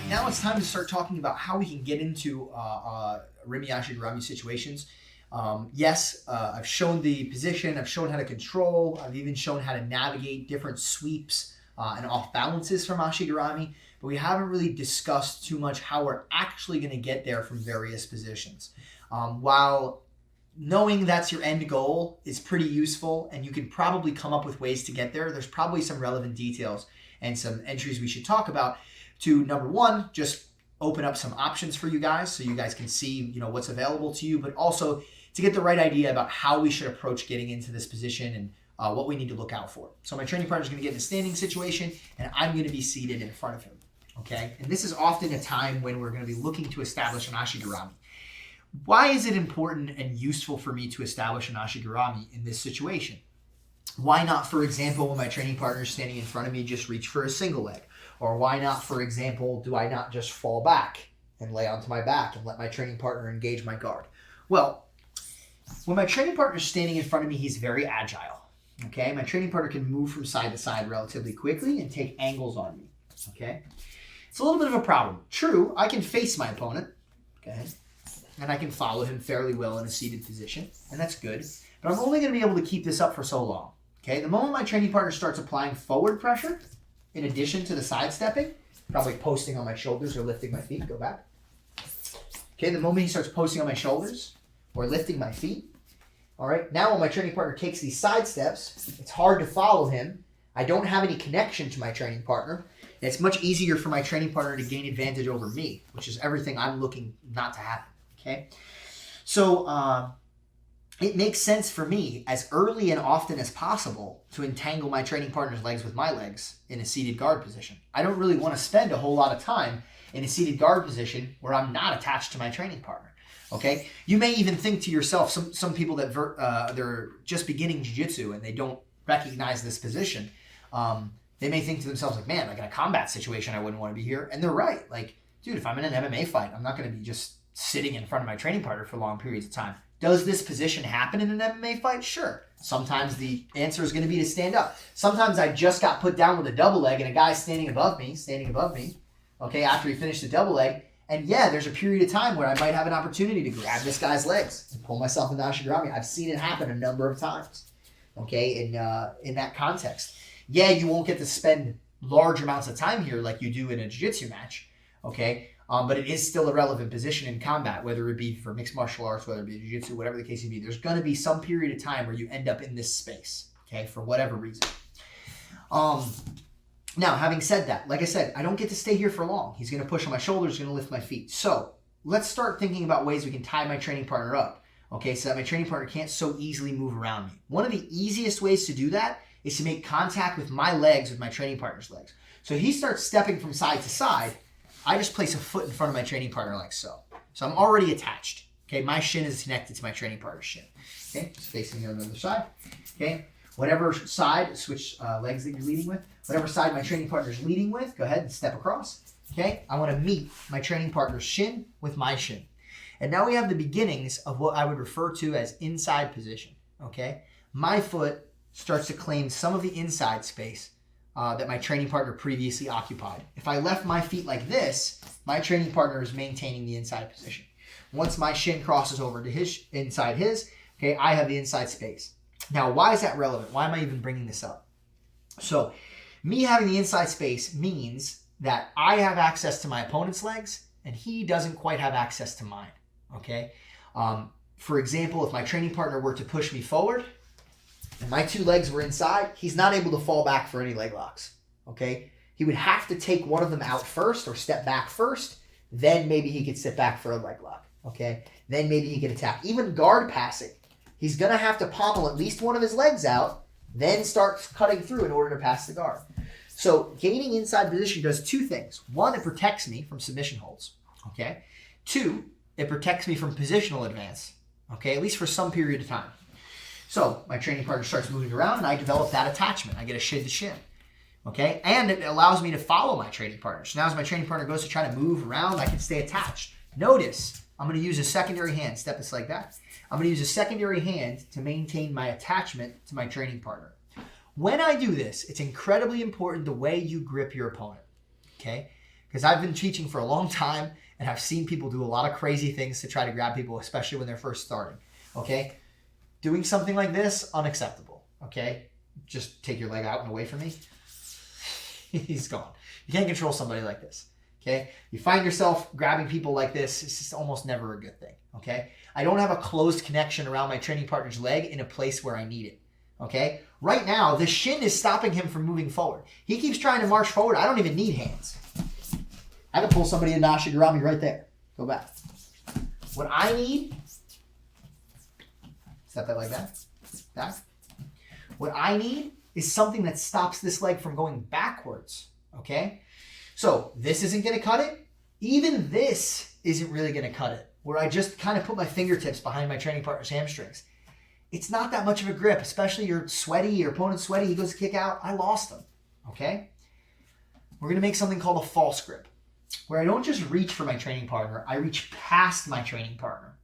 now it's time to start talking about how we can get into Rimi Ashigarami situations. Yes, I've shown the position, I've shown how to control, I've even shown how to navigate different sweeps and off balances from Ashigarami, but we haven't really discussed too much how we're actually going to get there from various positions. While knowing that's your end goal is pretty useful and you can probably come up with ways to get there, there's probably some relevant details and some entries we should talk about to, number one, just open up some options for you guys so you guys can see, what's available to you, but also to get the right idea about how we should approach getting into this position and what we need to look out for. So my training partner is going to get in a standing situation and I'm going to be seated in front of him. Okay. And this is often a time when we're going to be looking to establish an Ashigarami. Why is it important and useful for me to establish an Ashigarami in this situation? Why not, for example, when my training partner is standing in front of me, just reach for a single leg? Or why not, for example, do I not just fall back and lay onto my back and let my training partner engage my guard? Well, when my training partner is standing in front of me, he's very agile. Okay, my training partner can move from side to side relatively quickly and take angles on me. Okay, it's a little bit of a problem. True, I can face my opponent. Okay, and I can follow him fairly well in a seated position, and that's good. But I'm only going to be able to keep this up for so long. Okay, the moment my training partner starts applying forward pressure, in addition to the sidestepping, probably posting on my shoulders or lifting my feet, go back. Okay, the moment he starts posting on my shoulders or lifting my feet, all right, now when my training partner takes these side steps, it's hard to follow him. I don't have any connection to my training partner. And it's much easier for my training partner to gain advantage over me, which is everything I'm looking not to happen, okay? So it makes sense for me as early and often as possible to entangle my training partner's legs with my legs in a seated guard position. I don't really want to spend a whole lot of time in a seated guard position where I'm not attached to my training partner. Okay, you may even think to yourself, some people that they're just beginning jiu-jitsu and they don't recognize this position, they may think to themselves like, man, like in a combat situation, I wouldn't want to be here. And they're right. Like, dude, if I'm in an MMA fight, I'm not going to be just sitting in front of my training partner for long periods of time. Does this position happen in an MMA fight? Sure. Sometimes the answer is going to be to stand up. Sometimes I just got put down with a double leg and a guy's standing above me, okay, after he finished the double leg. And yeah, there's a period of time where I might have an opportunity to grab this guy's legs and pull myself into Ashigarami. I've seen it happen a number of times, okay, in that context. Yeah, you won't get to spend large amounts of time here like you do in a jiu-jitsu match, okay, but it is still a relevant position in combat, whether it be for mixed martial arts, whether it be jiu-jitsu, whatever the case may be. There's going to be some period of time where you end up in this space, okay, for whatever reason. Now, having said that, like I said, I don't get to stay here for long. He's going to push on my shoulders, he's going to lift my feet. So let's start thinking about ways we can tie my training partner up, okay, so that my training partner can't so easily move around me. One of the easiest ways to do that is to make contact with my legs with my training partner's legs. So he starts stepping from side to side. I just place a foot in front of my training partner like so. So I'm already attached. Okay, my shin is connected to my training partner's shin. Okay, just facing the other side. Okay, whatever side, switch legs that you're leading with. Whatever side my training partner is leading with, go ahead and step across. Okay, I want to meet my training partner's shin with my shin. And now we have the beginnings of what I would refer to as inside position. Okay, my foot starts to claim some of the inside space that my training partner previously occupied. If I left my feet like this, my training partner is maintaining the inside position. Once my shin crosses over to his inside his, okay, I have the inside space. Now, why is that relevant? Why am I even bringing this up? So, me having the inside space means that I have access to my opponent's legs and he doesn't quite have access to mine, okay? For example, if my training partner were to push me forward and my two legs were inside, he's not able to fall back for any leg locks, okay? He would have to take one of them out first or step back first, then maybe he could sit back for a leg lock, okay? Then maybe he could attack. Even guard passing, he's going to have to pommel at least one of his legs out, then start cutting through in order to pass the guard. So gaining inside position does two things. One, it protects me from submission holds, okay? Two, it protects me from positional advance, okay, at least for some period of time. So my training partner starts moving around and I develop that attachment. I get a shin to shin, okay? And it allows me to follow my training partner. So now as my training partner goes to try to move around, I can stay attached. Notice, I'm going to use a secondary hand. Step this like that. I'm going to use a secondary hand to maintain my attachment to my training partner. When I do this, it's incredibly important the way you grip your opponent, okay? because I've been teaching for a long time and I've seen people do a lot of crazy things to try to grab people, especially when they're first starting. Okay? Doing something like this, unacceptable. Okay? Just take your leg out and away from me. He's gone. You can't control somebody like this. Okay? You find yourself grabbing people like this, it's just almost never a good thing. Okay? I don't have a closed connection around my training partner's leg in a place where I need it. Okay? Right now, the shin is stopping him from moving forward. He keeps trying to march forward. I don't even need hands. I can pull somebody in Ashigarami right there. Go back. What I need, step that like that. Back. What I need is something that stops this leg from going backwards. Okay? So this isn't going to cut it. Even this isn't really going to cut it. Where I just kind of put my fingertips behind my training partner's hamstrings. It's not that much of a grip, especially you're sweaty, your opponent's sweaty, he goes to kick out. I lost him. Okay? We're going to make something called a false grip, where I don't just reach for my training partner, I reach past my training partner.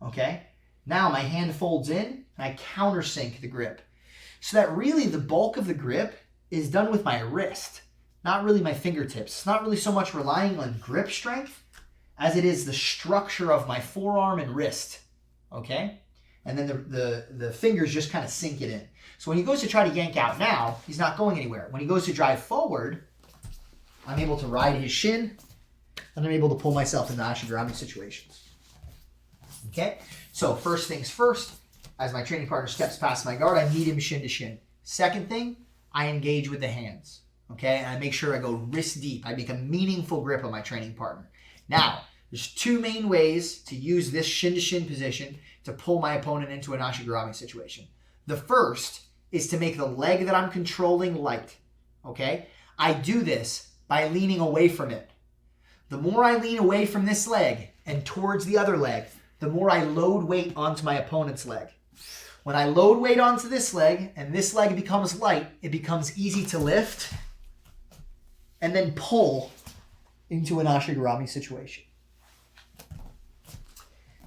Okay? Now my hand folds in and I countersink the grip. So that really the bulk of the grip is done with my wrist, not really my fingertips. It's not really so much relying on grip strength as it is the structure of my forearm and wrist. Okay? And then the fingers just kind of sink it in. So when he goes to try to yank out now, he's not going anywhere. When he goes to drive forward, I'm able to ride his shin, and I'm able to pull myself into Ashigarami situations. Okay? So first things first, as my training partner steps past my guard, I meet him shin to shin. Second thing, I engage with the hands. Okay? And I make sure I go wrist deep. I make a meaningful grip on my training partner. Now, there's two main ways to use this shin to shin position to pull my opponent into an Ashigarami situation. The first is to make the leg that I'm controlling light. Okay? I do this by leaning away from it. The more I lean away from this leg and towards the other leg, the more I load weight onto my opponent's leg. When I load weight onto this leg and this leg becomes light, it becomes easy to lift and then pull into an Ashigarami situation.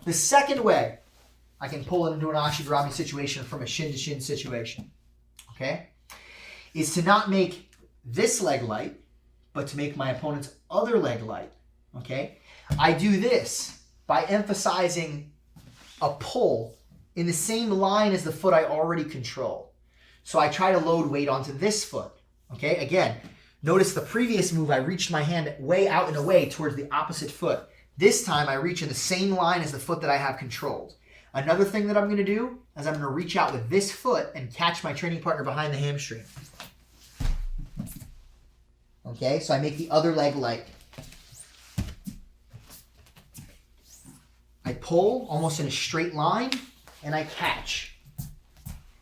The second way I can pull it into an Ashigarami situation from a shin-to-shin situation, okay, is to not make this leg light, but to make my opponent's other leg light, okay? I do this by emphasizing a pull in the same line as the foot I already control. So I try to load weight onto this foot, okay? Again, notice the previous move, I reached my hand way out and away towards the opposite foot. This time I reach in the same line as the foot that I have controlled. Another thing that I'm going to do is I'm going to reach out with this foot and catch my training partner behind the hamstring. Okay, so I make the other leg light. I pull almost in a straight line and I catch.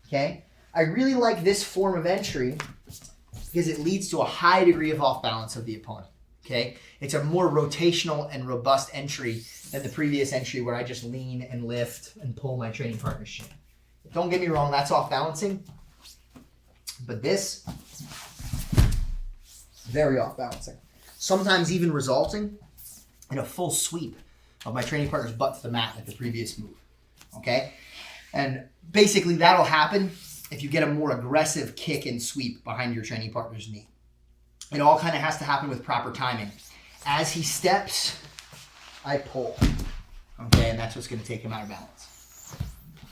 Okay, I really like this form of entry because it leads to a high degree of off balance of the opponent. Okay, it's a more rotational and robust entry than the previous entry where I just lean and lift and pull my training partner's shin. Don't get me wrong, that's off balancing, but this, very off balancing. Sometimes even resulting in a full sweep of my training partner's butt to the mat like the previous move. Okay, and basically that'll happen if you get a more aggressive kick and sweep behind your training partner's knee. It all kind of has to happen with proper timing. As he steps, I pull. Okay, and that's what's going to take him out of balance.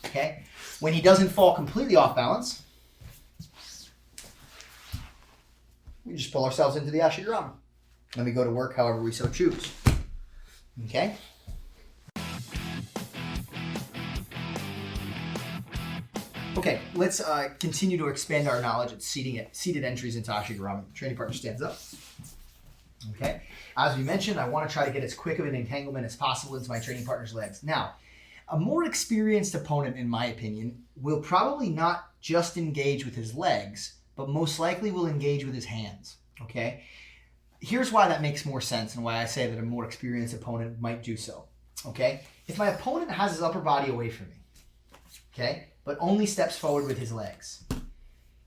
Okay, when he doesn't fall completely off balance, we just pull ourselves into the Ashigarami. Then we go to work however we so choose. Okay? Okay, let's continue to expand our knowledge at seated entries into Ashigarami. Training partner stands up. Okay, as we mentioned, I want to try to get as quick of an entanglement as possible into my training partner's legs. Now, a more experienced opponent, in my opinion, will probably not just engage with his legs, but most likely will engage with his hands. Okay, here's why that makes more sense and why I say that a more experienced opponent might do so. Okay, if my opponent has his upper body away from me, okay, but only steps forward with his legs,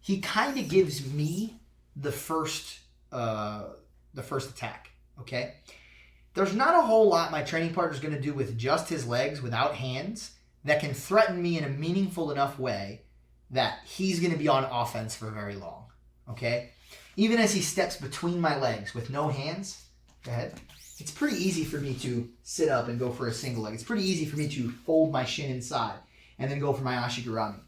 he kind of gives me the first attack, okay? There's not a whole lot my training partner is going to do with just his legs without hands that can threaten me in a meaningful enough way that he's going to be on offense for very long, okay? Even as he steps between my legs with no hands, Go ahead. It's pretty easy for me to sit up and go for a single leg. It's pretty easy for me to fold my shin inside and then go for my ashigarami.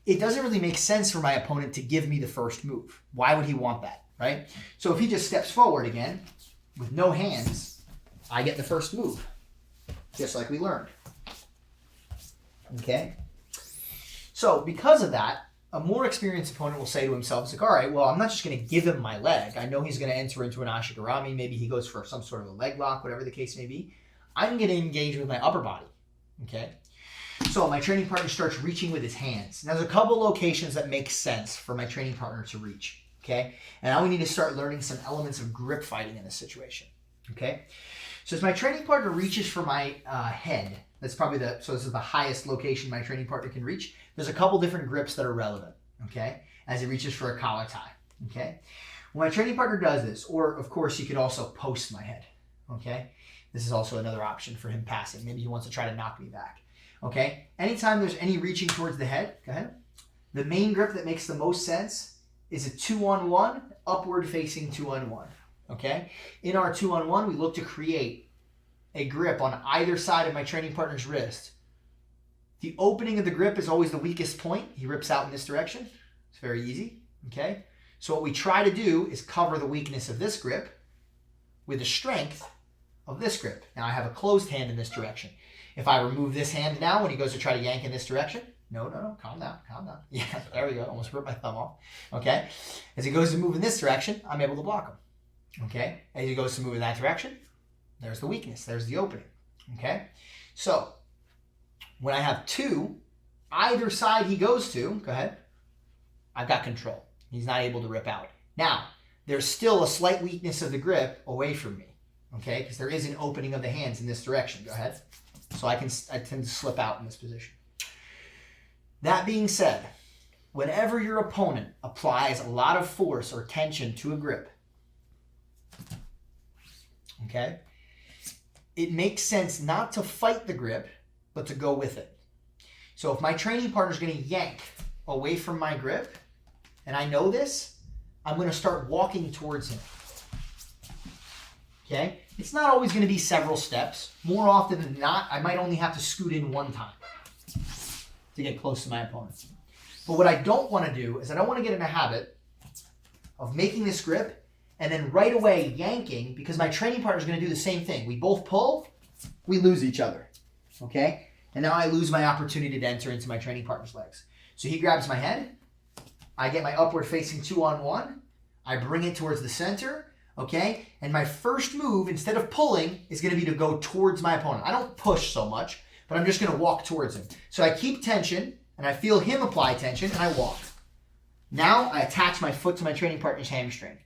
It doesn't really make sense for my opponent to give me the first move. Why would he want that, right? So if he just steps forward again with no hands, I get the first move, just like we learned. Okay? So because of that, a more experienced opponent will say to himself, it's like, all right, well, I'm not just going to give him my leg. I know he's going to enter into an ashigarami. Maybe he goes for some sort of a leg lock, whatever the case may be. I'm going to engage with my upper body. Okay? So my training partner starts reaching with his hands. Now, there's a couple locations that make sense for my training partner to reach. Okay? And now we need to start learning some elements of grip fighting in this situation. Okay? So as my training partner reaches for my head, that's probably so this is the highest location my training partner can reach. There's a couple different grips that are relevant, okay, as he reaches for a collar tie, okay? When my training partner does this, or of course, he could also post my head, okay? This is also another option for him passing. Maybe he wants to try to knock me back, okay? Anytime there's any reaching towards the head, go ahead. The main grip that makes the most sense is a 2-on-1, upward facing 2-on-1, okay? In our 2-on-1, we look to create a grip on either side of my training partner's wrist. The opening of the grip is always the weakest point. He rips out in this direction. It's very easy, okay? So what we try to do is cover the weakness of this grip with the strength of this grip. Now I have a closed hand in this direction. If I remove this hand now when he goes to try to yank in this direction, no, calm down. Yeah, there we go, almost ripped my thumb off, okay? As he goes to move in this direction, I'm able to block him, okay? As he goes to move in that direction, there's the weakness, there's the opening, okay? So, when I have two, either side he goes to, go ahead, I've got control. He's not able to rip out. Now, there's still a slight weakness of the grip away from me, okay? Because there is an opening of the hands in this direction, go ahead. So I tend to slip out in this position. That being said, whenever your opponent applies a lot of force or tension to a grip, okay, it makes sense not to fight the grip, but to go with it. So if my training partner is going to yank away from my grip, and I know this, I'm going to start walking towards him. Okay? It's not always going to be several steps. More often than not, I might only have to scoot in one time to get close to my opponent. But what I don't want to do is I don't want to get in a habit of making this grip and then right away yanking, because my training partner is going to do the same thing. We both pull, we lose each other, okay? And now I lose my opportunity to enter into my training partner's legs. So he grabs my head, I get my upward facing 2-on-1, I bring it towards the center, okay? And my first move, instead of pulling, is going to be to go towards my opponent. I don't push so much, but I'm just going to walk towards him. So I keep tension, and I feel him apply tension, and I walk. Now I attach my foot to my training partner's hamstring.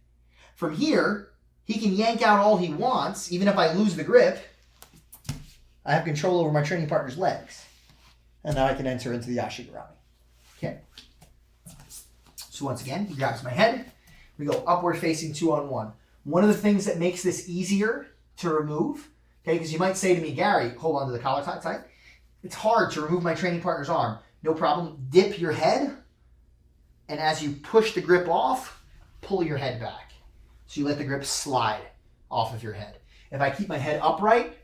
From here, he can yank out all he wants. Even if I lose the grip, I have control over my training partner's legs. And now I can enter into the ashigarami. Okay? So once again, he grabs my head. We go upward facing 2-on-1. One of the things that makes this easier to remove, okay, because you might say to me, Gary, hold on to the collar tight. It's hard to remove my training partner's arm. No problem. Dip your head, and as you push the grip off, pull your head back. So you let the grip slide off of your head. If I keep my head upright,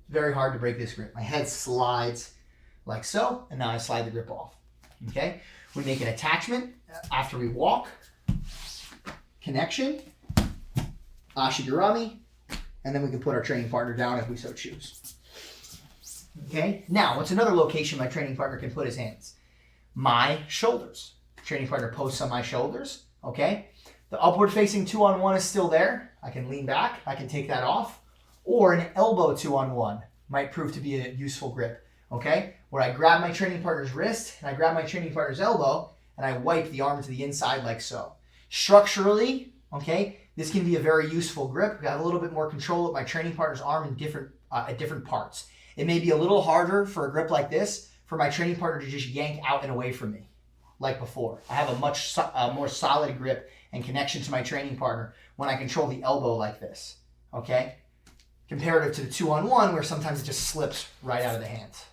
very hard to break this grip. My head slides like so, and now I slide the grip off. Okay? We make an attachment after we walk, connection, ashigarami, and then we can put our training partner down if we so choose. Okay? Now, what's another location my training partner can put his hands? My shoulders. Training partner posts on my shoulders. Okay? The upward facing 2-on-1 is still there. I can lean back. I can take that off. Or an elbow 2-on-1 might prove to be a useful grip. Okay? Where I grab my training partner's wrist and I grab my training partner's elbow and I wipe the arm to the inside like so. Structurally, okay, this can be a very useful grip. I have a little bit more control of my training partner's arm in different parts. It may be a little harder for a grip like this for my training partner to just yank out and away from me like before. I have a much more solid grip and connection to my training partner when I control the elbow like this, okay? Comparative to the 2-on-1 where sometimes it just slips right out of the hands,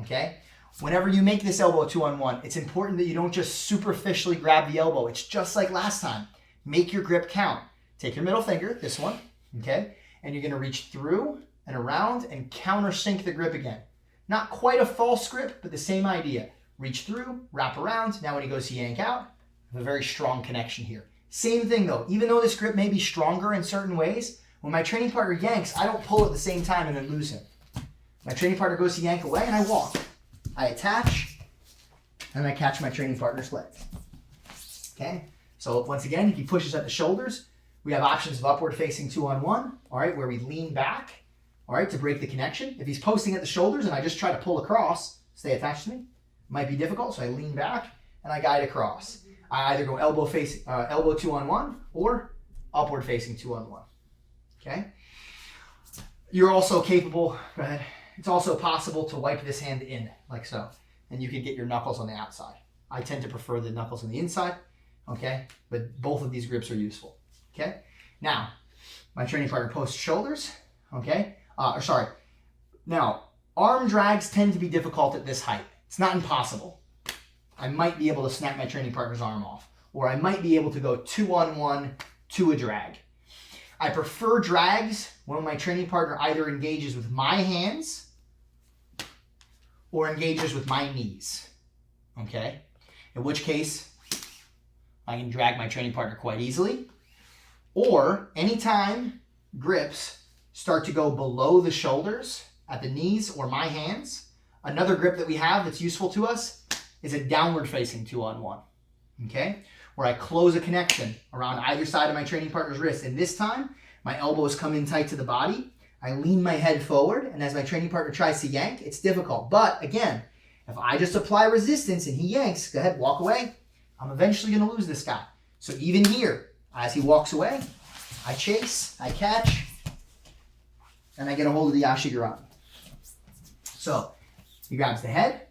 okay? Whenever you make this elbow 2-on-1, it's important that you don't just superficially grab the elbow. It's just like last time. Make your grip count. Take your middle finger, this one, okay? And you're gonna reach through and around and countersink the grip again. Not quite a false grip, but the same idea. Reach through, wrap around. Now when he goes to yank out, a very strong connection here. Same thing though, even though this grip may be stronger in certain ways, when my training partner yanks, I don't pull at the same time and then lose him. My training partner goes to yank away and I walk. I attach and I catch my training partner's leg. Okay, so once again, if he pushes at the shoulders, we have options of upward facing 2-on-1, all right, where we lean back, all right, to break the connection. If he's posting at the shoulders and I just try to pull across, stay attached to me, might be difficult, so I lean back and I guide across. I either go elbow 2-on-1 or upward facing 2-on-1, okay? You're also capable, go ahead, it's also possible to wipe this hand in, like so, and you can get your knuckles on the outside. I tend to prefer the knuckles on the inside, okay? But both of these grips are useful, okay? Now, my training partner posts shoulders, okay? Now, arm drags tend to be difficult at this height. It's not impossible. I might be able to snap my training partner's arm off, or I might be able to go 2-on-1 to a drag. I prefer drags when my training partner either engages with my hands or engages with my knees, okay? In which case, I can drag my training partner quite easily. Or anytime grips start to go below the shoulders at the knees or my hands, another grip that we have that's useful to us is a downward facing 2-on-1, okay? Where I close a connection around either side of my training partner's wrist. And this time, my elbows come in tight to the body. I lean my head forward, and as my training partner tries to yank, it's difficult. But again, if I just apply resistance and he yanks, go ahead, walk away, I'm eventually gonna lose this guy. So even here, as he walks away, I chase, I catch, and I get a hold of the Ashigarami. So he grabs the head,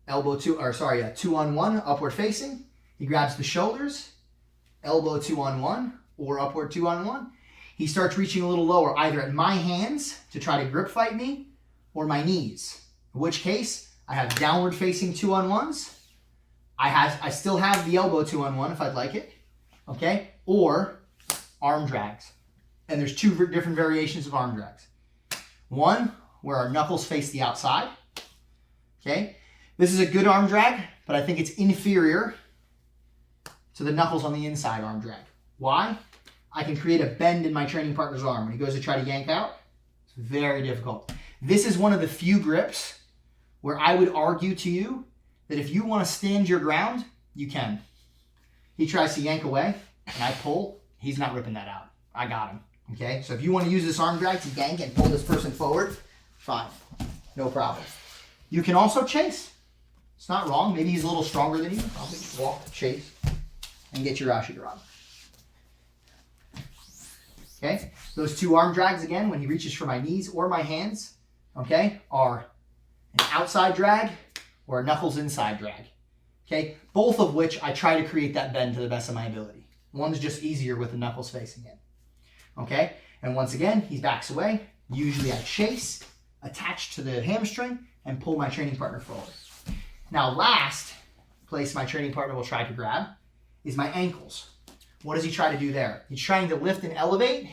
2-on-1, upward facing. He grabs the shoulders, elbow 2-on-1 or upward 2-on-1. He starts reaching a little lower, either at my hands to try to grip fight me or my knees. In which case, I have downward facing 2-on-1s. I still have the elbow 2-on-1 if I'd like it, okay? Or arm drags. And there's two different variations of arm drags. One, where our knuckles face the outside, okay? This is a good arm drag, but I think it's inferior to the knuckles on the inside arm drag. Why? I can create a bend in my training partner's arm. When he goes to try to yank out, it's very difficult. This is one of the few grips where I would argue to you that if you want to stand your ground, you can. He tries to yank away, and I pull. He's not ripping that out. I got him, okay? So if you want to use this arm drag to yank and pull this person forward, fine, no problem. You can also chase. It's not wrong. Maybe he's a little stronger than you. Probably walk, chase, and get your Ashigarami. Okay, those two arm drags again, when he reaches for my knees or my hands, okay, are an outside drag or a knuckles inside drag. Okay, both of which I try to create that bend to the best of my ability. One's just easier with the knuckles facing in. Okay, and once again, he backs away. Usually I chase, attach to the hamstring, and pull my training partner forward. Now, last place my training partner will try to grab is my ankles. What does he try to do there? He's trying to lift and elevate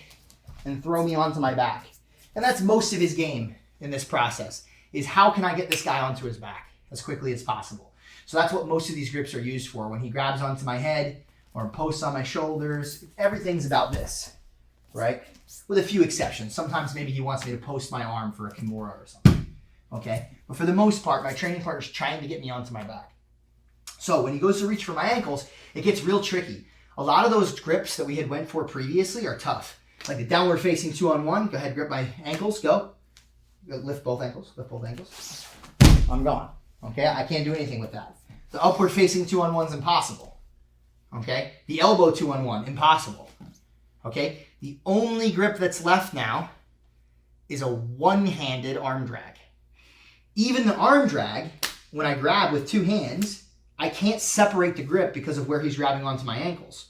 and throw me onto my back. And that's most of his game in this process, is how can I get this guy onto his back as quickly as possible. So that's what most of these grips are used for. When he grabs onto my head or posts on my shoulders, everything's about this, right? With a few exceptions. Sometimes maybe he wants me to post my arm for a Kimura or something, okay? But for the most part, my training partner's trying to get me onto my back. So when he goes to reach for my ankles, it gets real tricky. A lot of those grips that we had went for previously are tough. Like the downward facing 2-on-1, go ahead, grip my ankles, go. Lift both ankles, lift both ankles. I'm gone, okay? I can't do anything with that. The upward facing 2-on-1 is impossible, okay? The elbow 2-on-1, impossible, okay? The only grip that's left now is a one-handed arm drag. Even the arm drag, when I grab with two hands, I can't separate the grip because of where he's grabbing onto my ankles.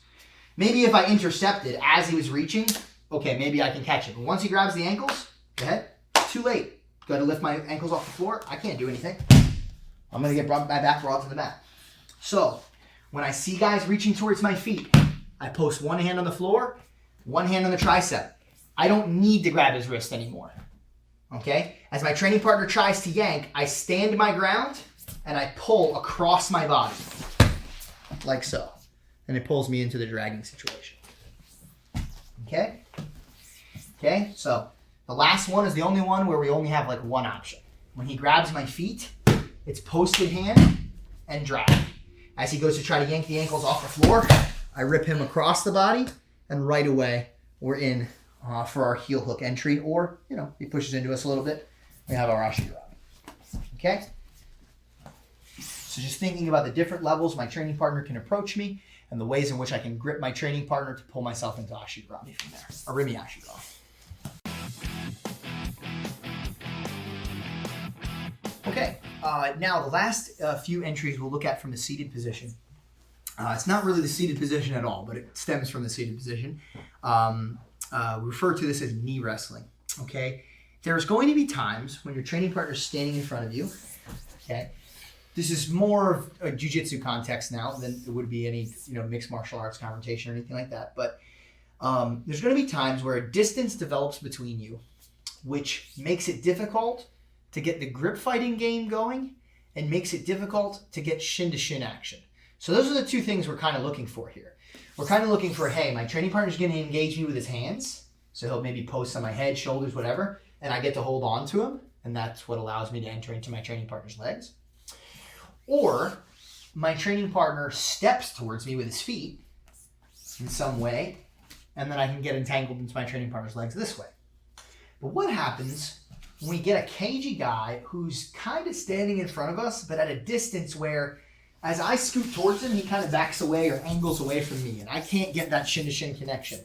Maybe if I intercepted as he was reaching, okay, maybe I can catch it. But once he grabs the ankles, go ahead, too late. Got to lift my ankles off the floor. I can't do anything. I'm going to get my back brought to the mat. So when I see guys reaching towards my feet, I post one hand on the floor, one hand on the tricep. I don't need to grab his wrist anymore. Okay? As my training partner tries to yank, I stand my ground and I pull across my body. Like so. And it pulls me into the dragging situation. Okay? Okay, so the last one is the only one where we only have like one option. When he grabs my feet, it's posted hand and drag. As he goes to try to yank the ankles off the floor, I rip him across the body, and right away we're in for our heel hook entry, or, you know, he pushes into us a little bit, we have our Ashigarami. Okay? So just thinking about the different levels my training partner can approach me, and the ways in which I can grip my training partner to pull myself into Ashigarami from there, or Rimi Ashigarami. Okay, now the last few entries we'll look at from the seated position. It's not really the seated position at all, but it stems from the seated position. We refer to this as knee wrestling, okay? There's going to be times when your training partner is standing in front of you, okay? This is more of a jiu-jitsu context now than it would be any, you know, mixed martial arts confrontation or anything like that. But there's going to be times where a distance develops between you, which makes it difficult to get the grip fighting game going and makes it difficult to get shin-to-shin action. So those are the two things we're kind of looking for here. We're kind of looking for, hey, my training partner's going to engage me with his hands, so he'll maybe post on my head, shoulders, whatever, and I get to hold on to him, and that's what allows me to enter into my training partner's legs. Or my training partner steps towards me with his feet in some way, and then I can get entangled into my training partner's legs this way. But what happens when we get a cagey guy who's kind of standing in front of us, but at a distance where as I scoot towards him, he kind of backs away or angles away from me, and I can't get that shin-to-shin connection.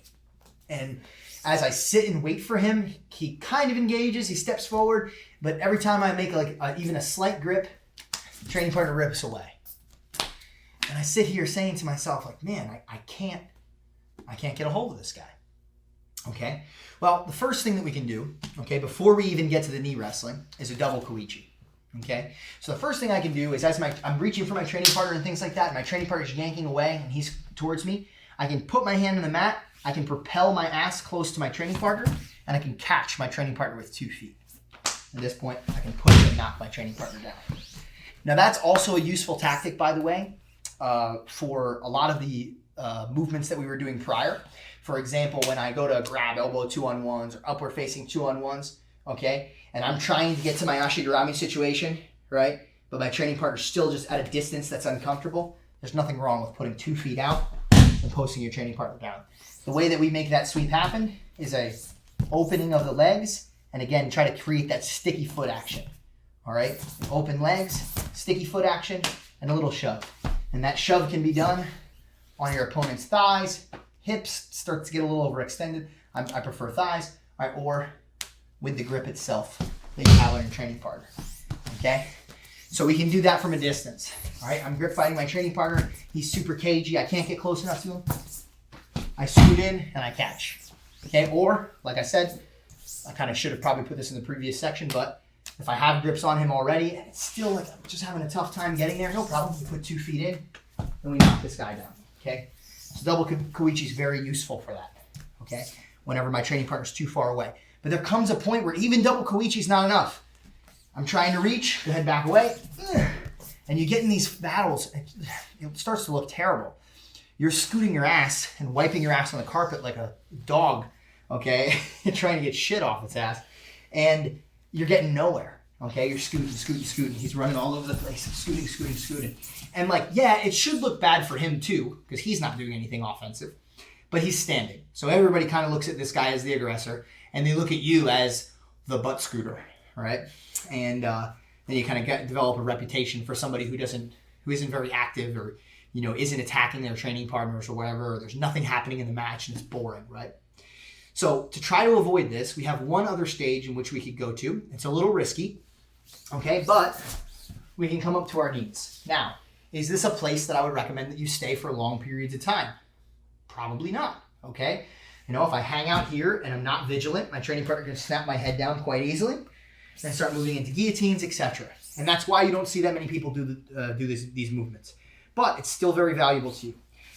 And as I sit and wait for him, he kind of engages, he steps forward, but every time I make like even a slight grip, training partner rips away. And I sit here saying to myself, like, man, I can't get a hold of this guy. Okay? Well, the first thing that we can do, okay, before we even get to the knee wrestling, is a double koichi. Okay? So the first thing I can do is as I'm reaching for my training partner and things like that, and my training partner's yanking away and he's towards me, I can put my hand on the mat, I can propel my ass close to my training partner, and I can catch my training partner with 2 feet. At this point, I can push and knock my training partner down. Now that's also a useful tactic, by the way, for a lot of the movements that we were doing prior. For example, when I go to grab elbow 2-on-1s or upward facing 2-on-1s, okay, and I'm trying to get to my Ashigarami situation, right, but my training partner's still just at a distance that's uncomfortable, there's nothing wrong with putting 2 feet out and posting your training partner down. The way that we make that sweep happen is a opening of the legs, and again, try to create that sticky foot action. All right, open legs, sticky foot action, and a little shove. And that shove can be done on your opponent's thighs, hips start to get a little overextended. I prefer thighs, all right, or with the grip itself that you have on your training partner. Okay, so we can do that from a distance. All right, I'm grip fighting my training partner. He's super cagey. I can't get close enough to him. I scoot in and I catch. Okay, or like I said, I kind of should have probably put this in the previous section, but if I have grips on him already and it's still like I'm just having a tough time getting there, no problem. We put 2 feet in and we knock this guy down. Okay, so double koichi is very useful for that. Okay, whenever my training partner's too far away. But there comes a point where even double koichi is not enough. I'm trying to reach, go ahead, back away, and you get in these battles. It starts to look terrible. You're scooting your ass and wiping your ass on the carpet like a dog. Okay, trying to get shit off its ass, and you're getting nowhere. Okay, you're scooting. He's running all over the place, scooting. And like, yeah, it should look bad for him too, because he's not doing anything offensive, but he's standing. So everybody kind of looks at this guy as the aggressor, and they look at you as the butt scooter, right? And then you kind of develop a reputation for somebody who isn't very active, or isn't attacking their training partners or whatever. Or there's nothing happening in the match and it's boring, right? So to try to avoid this, we have one other stage in which we could go to. It's a little risky, okay, but we can come up to our knees. Now, is this a place that I would recommend that you stay for long periods of time? Probably not, okay? If I hang out here and I'm not vigilant, my training partner can snap my head down quite easily and start moving into guillotines, etc. And that's why you don't see that many people do these movements. But it's still very valuable to you.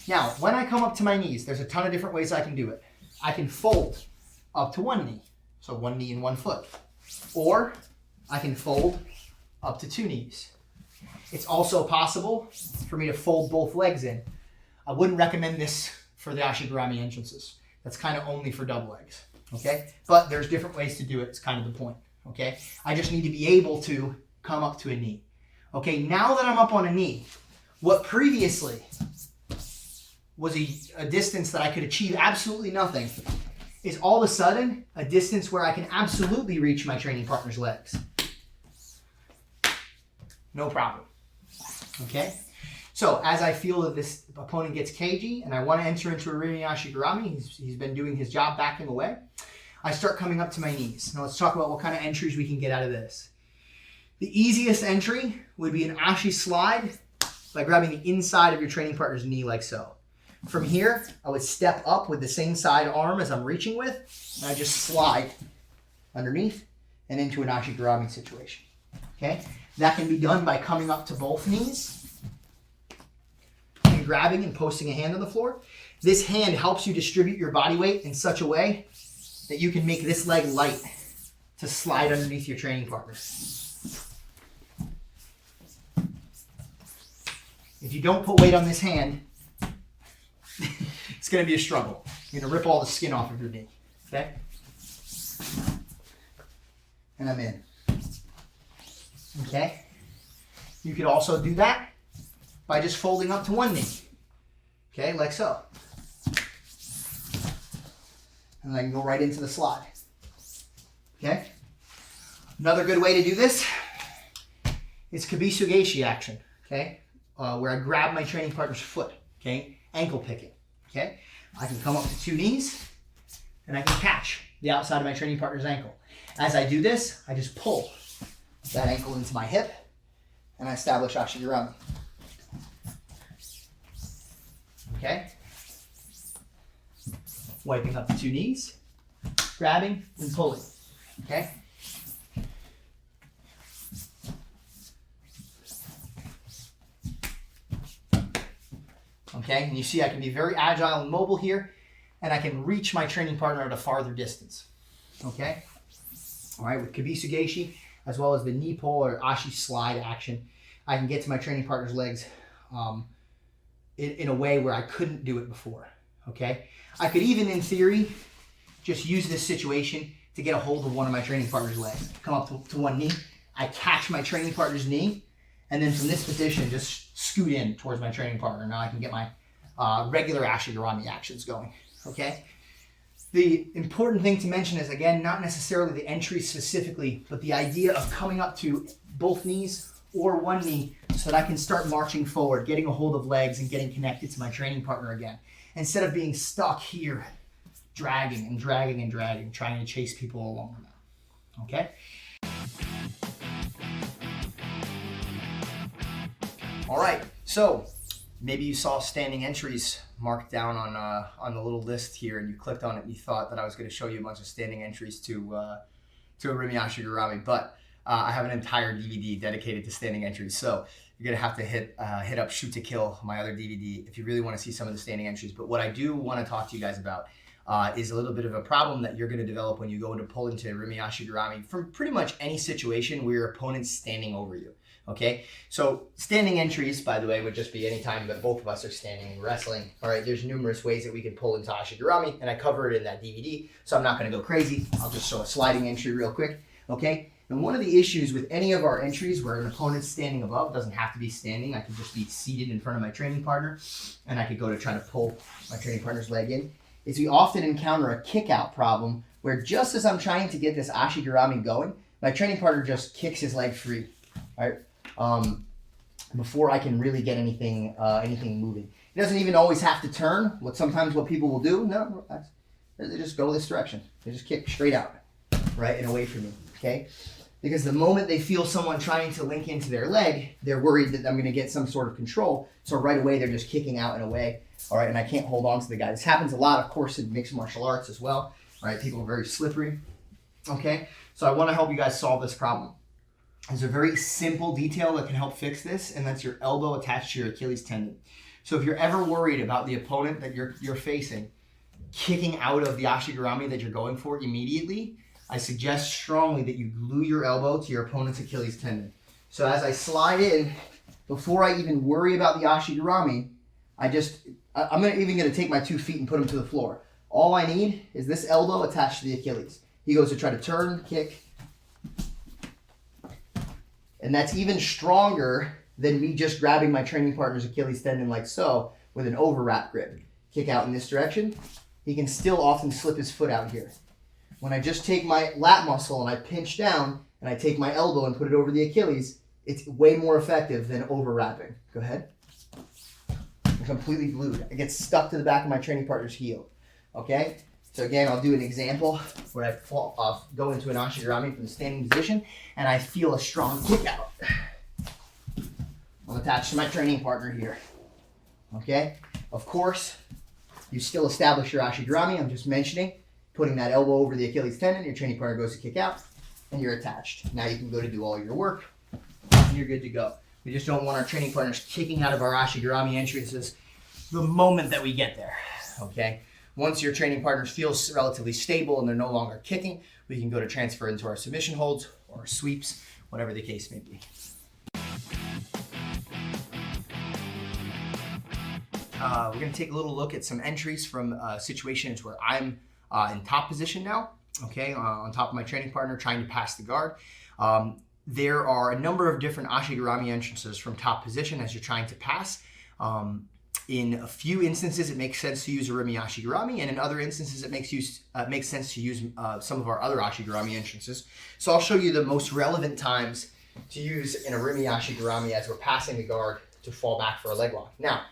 Now, when I come up to my knees, there's a ton of different ways I can do it. I can fold up to one knee, so one knee and one foot. Or I can fold up to two knees. It's also possible for me to fold both legs in. I wouldn't recommend this for the Ashigarami entrances. That's kind of only for double legs, okay? But there's different ways to do it. It's kind of the point, okay? I just need to be able to come up to a knee. Okay, now that I'm up on a knee, what previously was a distance that I could achieve absolutely nothing is all of a sudden a distance where I can absolutely reach my training partner's legs. No problem. Okay? So as I feel that this opponent gets cagey and I want to enter into a Rimi Ashigarami, he's been doing his job backing away, I start coming up to my knees. Now let's talk about what kind of entries we can get out of this. The easiest entry would be an Ashi slide by grabbing the inside of your training partner's knee like so. From here, I would step up with the same side arm as I'm reaching with, and I just slide underneath and into an Ashigarami situation. Okay? That can be done by coming up to both knees and grabbing and posting a hand on the floor. This hand helps you distribute your body weight in such a way that you can make this leg light to slide underneath your training partner. If you don't put weight on this hand, it's going to be a struggle. You're going to rip all the skin off of your knee. Okay? And I'm in. Okay? You could also do that by just folding up to one knee. Okay, like so. And I can go right into the slide. Okay? Another good way to do this is Kibisugeshi action. Okay? Where I grab my training partner's foot. Okay? Ankle picking. Okay? I can come up to two knees and I can catch the outside of my training partner's ankle. As I do this, I just pull that ankle into my hip and I establish Ashigarami. Okay? Wiping up the two knees, grabbing and pulling. Okay? Okay, and you see I can be very agile and mobile here, and I can reach my training partner at a farther distance. Okay? All right, with Kibisugeshi, as well as the knee pull or Ashi slide action, I can get to my training partner's legs in a way where I couldn't do it before. Okay? I could even, in theory, just use this situation to get a hold of one of my training partner's legs. Come up to one knee, I catch my training partner's knee, and then from this position, just scoot in towards my training partner. Now I can get my regular Ashigarami actions going, okay? The important thing to mention is, again, not necessarily the entry specifically, but the idea of coming up to both knees or one knee so that I can start marching forward, getting a hold of legs and getting connected to my training partner again. Instead of being stuck here, dragging and dragging and dragging, trying to chase people along the mat, okay? All right, so maybe you saw standing entries marked down on the little list here, and you clicked on it and you thought that I was going to show you a bunch of standing entries to a Rimi Ashigarami, but I have an entire DVD dedicated to standing entries, so you're going to have to hit up Shoot to Kill, my other DVD, if you really want to see some of the standing entries. But what I do want to talk to you guys about is a little bit of a problem that you're going to develop when you go to pull into Rimi Ashigarami from pretty much any situation where your opponent's standing over you. Okay, so standing entries, by the way, would just be any time that both of us are standing and wrestling. All right, there's numerous ways that we can pull into Ashigarami, and I cover it in that DVD, so I'm not going to go crazy. I'll just show a sliding entry real quick, okay? And one of the issues with any of our entries where an opponent's standing above, doesn't have to be standing, I could just be seated in front of my training partner, and I could go to try to pull my training partner's leg in, is we often encounter a kick-out problem where just as I'm trying to get this Ashigarami going, my training partner just kicks his leg free, all right? Before I can really get anything moving. It doesn't even always have to turn. Sometimes what people will do, they just go this direction. They just kick straight out, right, and away from me, okay? Because the moment they feel someone trying to link into their leg, they're worried that I'm going to get some sort of control. So right away, they're just kicking out and away, all right, and I can't hold on to the guy. This happens a lot, of course, in mixed martial arts as well, all right? People are very slippery, okay? So I want to help you guys solve this problem. There's a very simple detail that can help fix this, and that's your elbow attached to your Achilles tendon. So if you're ever worried about the opponent that you're facing kicking out of the ashigarami that you're going for immediately, I suggest strongly that you glue your elbow to your opponent's Achilles tendon. So as I slide in, before I even worry about the ashigarami, I'm even going to take my 2 feet and put them to the floor. All I need is this elbow attached to the Achilles. He goes to try to turn, kick. And that's even stronger than me just grabbing my training partner's Achilles tendon like so with an overwrap grip. Kick out in this direction. He can still often slip his foot out here. When I just take my lat muscle and I pinch down and I take my elbow and put it over the Achilles, it's way more effective than overwrapping. Go ahead. I'm completely glued. I get stuck to the back of my training partner's heel. Okay? So again, I'll do an example where I go into an ashigarami from the standing position and I feel a strong kick out. I'm attached to my training partner here. Okay? Of course, you still establish your ashigarami. I'm just mentioning, putting that elbow over the Achilles tendon, your training partner goes to kick out, and you're attached. Now you can go to do all your work, and you're good to go. We just don't want our training partners kicking out of our ashigarami entrances the moment that we get there, okay? Once your training partner feels relatively stable and they're no longer kicking, we can go to transfer into our submission holds or sweeps, whatever the case may be. We're going to take a little look at some entries from situations where I'm in top position now, okay, on top of my training partner trying to pass the guard. There are a number of different ashigarami entrances from top position as you're trying to pass. In a few instances, it makes sense to use a Rimi ashigarami, and in other instances, it makes sense to use some of our other ashigarami entrances. So I'll show you the most relevant times to use in a Rimi ashigarami as we're passing the guard to fall back for a leg lock. Now,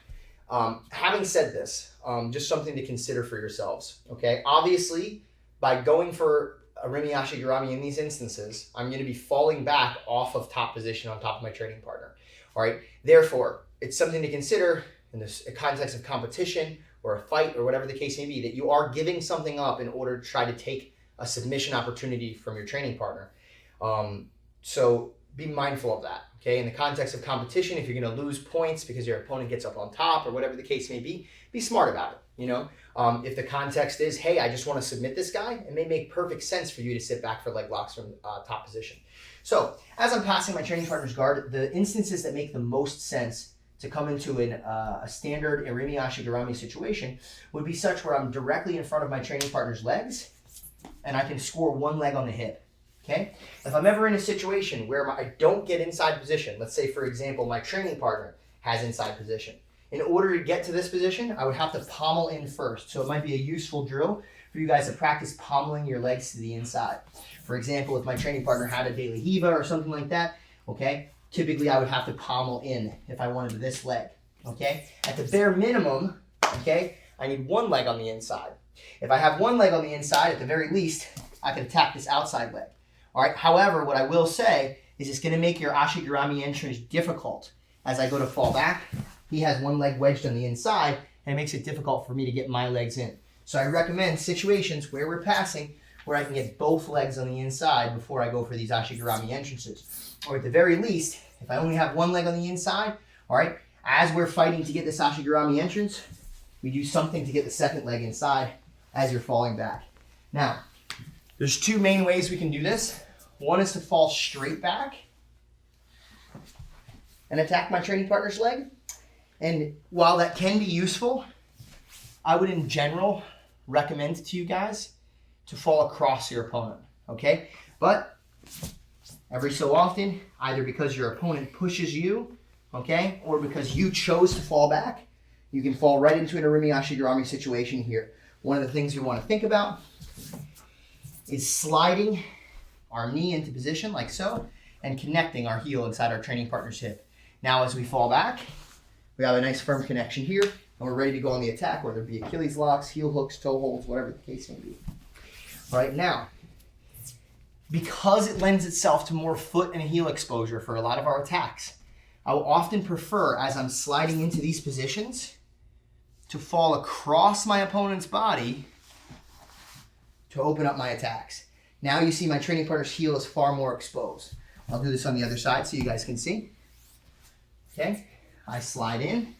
having said this, just something to consider for yourselves, okay? Obviously, by going for a Rimi ashigarami in these instances, I'm going to be falling back off of top position on top of my training partner, all right? Therefore, it's something to consider in this context of competition or a fight or whatever the case may be, that you are giving something up in order to try to take a submission opportunity from your training partner. So be mindful of that, okay? In the context of competition, if you're going to lose points because your opponent gets up on top or whatever the case may be smart about it, you know? If the context is, hey, I just want to submit this guy, it may make perfect sense for you to sit back for leg locks from top position. So as I'm passing my training partner's guard, the instances that make the most sense to come into a standard Rimi ashigarami situation would be such where I'm directly in front of my training partner's legs and I can score one leg on the hip. Okay? If I'm ever in a situation where I don't get inside position, let's say, for example, my training partner has inside position. In order to get to this position, I would have to pommel in first. So it might be a useful drill for you guys to practice pommeling your legs to the inside. For example, if my training partner had a De La Riva or something like that, okay, typically I would have to pommel in if I wanted this leg, okay? At the bare minimum, okay, I need one leg on the inside. If I have one leg on the inside, at the very least, I can attack this outside leg. All right. However, what I will say is it's going to make your ashigarami entrance difficult. As I go to fall back, he has one leg wedged on the inside, and it makes it difficult for me to get my legs in. So I recommend situations where we're passing where I can get both legs on the inside before I go for these ashigarami entrances. Or at the very least, if I only have one leg on the inside, all right, as we're fighting to get this ashigarami entrance, we do something to get the second leg inside as you're falling back. Now, there's two main ways we can do this. One is to fall straight back and attack my training partner's leg. And while that can be useful, I would in general recommend to you guys to fall across your opponent, okay? But every so often, either because your opponent pushes you, okay, or because you chose to fall back, you can fall right into an Rimi ashigarami situation here. One of the things we want to think about is sliding our knee into position like so and connecting our heel inside our training partner's hip. Now as we fall back, we have a nice firm connection here and we're ready to go on the attack, whether it be Achilles locks, heel hooks, toe holds, whatever the case may be. All right, now, because it lends itself to more foot and heel exposure for a lot of our attacks, I will often prefer, as I'm sliding into these positions, to fall across my opponent's body to open up my attacks. Now you see my training partner's heel is far more exposed. I'll do this on the other side so you guys can see. Okay, I slide in,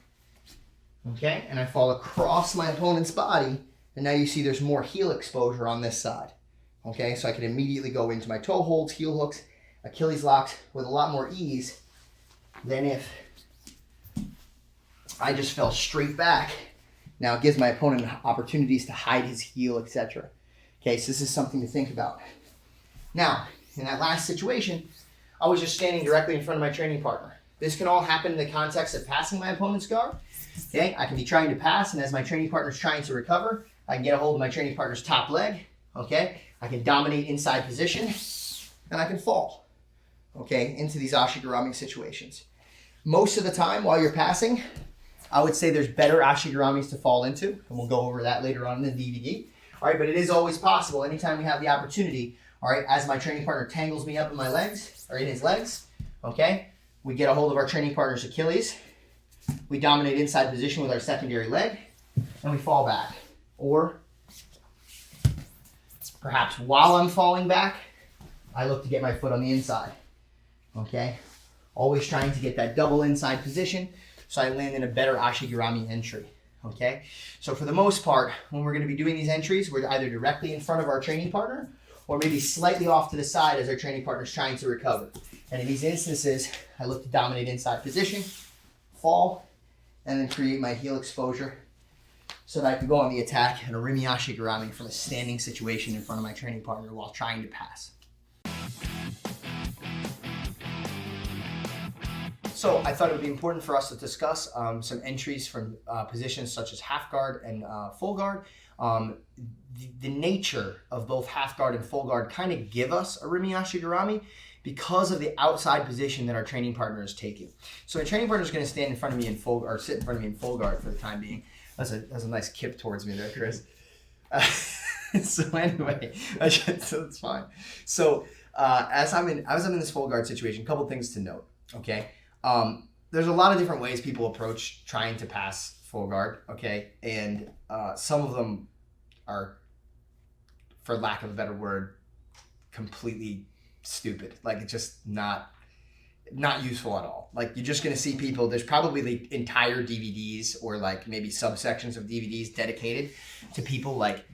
okay? And I fall across my opponent's body, and now you see there's more heel exposure on this side, okay? So I can immediately go into my toe holds, heel hooks, Achilles locks with a lot more ease than if I just fell straight back. Now it gives my opponent opportunities to hide his heel, etc. Okay, so this is something to think about. Now, in that last situation, I was just standing directly in front of my training partner. This can all happen in the context of passing my opponent's guard. Okay, I can be trying to pass, and as my training partner's trying to recover, I can get a hold of my training partner's top leg. Okay, I can dominate inside position, and I can fall. Okay, into these ashigarami situations. Most of the time while you're passing, I would say there's better ashigaramis to fall into, and we'll go over that later on in the DVD. All right, but it is always possible anytime we have the opportunity. All right, as my training partner tangles me up in my legs, or in his legs, okay, we get a hold of our training partner's Achilles, we dominate inside position with our secondary leg, and we fall back. Or perhaps while I'm falling back, I look to get my foot on the inside, okay? Always trying to get that double inside position so I land in a better ashigarami entry, okay? So for the most part, when we're gonna be doing these entries, we're either directly in front of our training partner or maybe slightly off to the side as our training partner is trying to recover. And in these instances, I look to dominate inside position, fall, and then create my heel exposure so that I can go on the attack and a Rimi Ashigarami from a standing situation in front of my training partner while trying to pass. So I thought it would be important for us to discuss some entries from positions such as half guard and full guard. The nature of both half guard and full guard kind of give us a Rimi Ashigarami because of the outside position that our training partner is taking. So a training partner is going to stand in front of me in full, or sit in front of me in full guard for the time being. That's a nice kip towards me there, Chris. So anyway, so it's fine. So as I'm in this full guard situation, a couple things to note. Okay, there's a lot of different ways people approach trying to pass full guard. Okay, and some of them are, for lack of a better word, completely stupid. Like, it's just not useful at all. Like, you're just gonna see people, there's probably like entire DVDs or like maybe subsections of DVDs dedicated to people like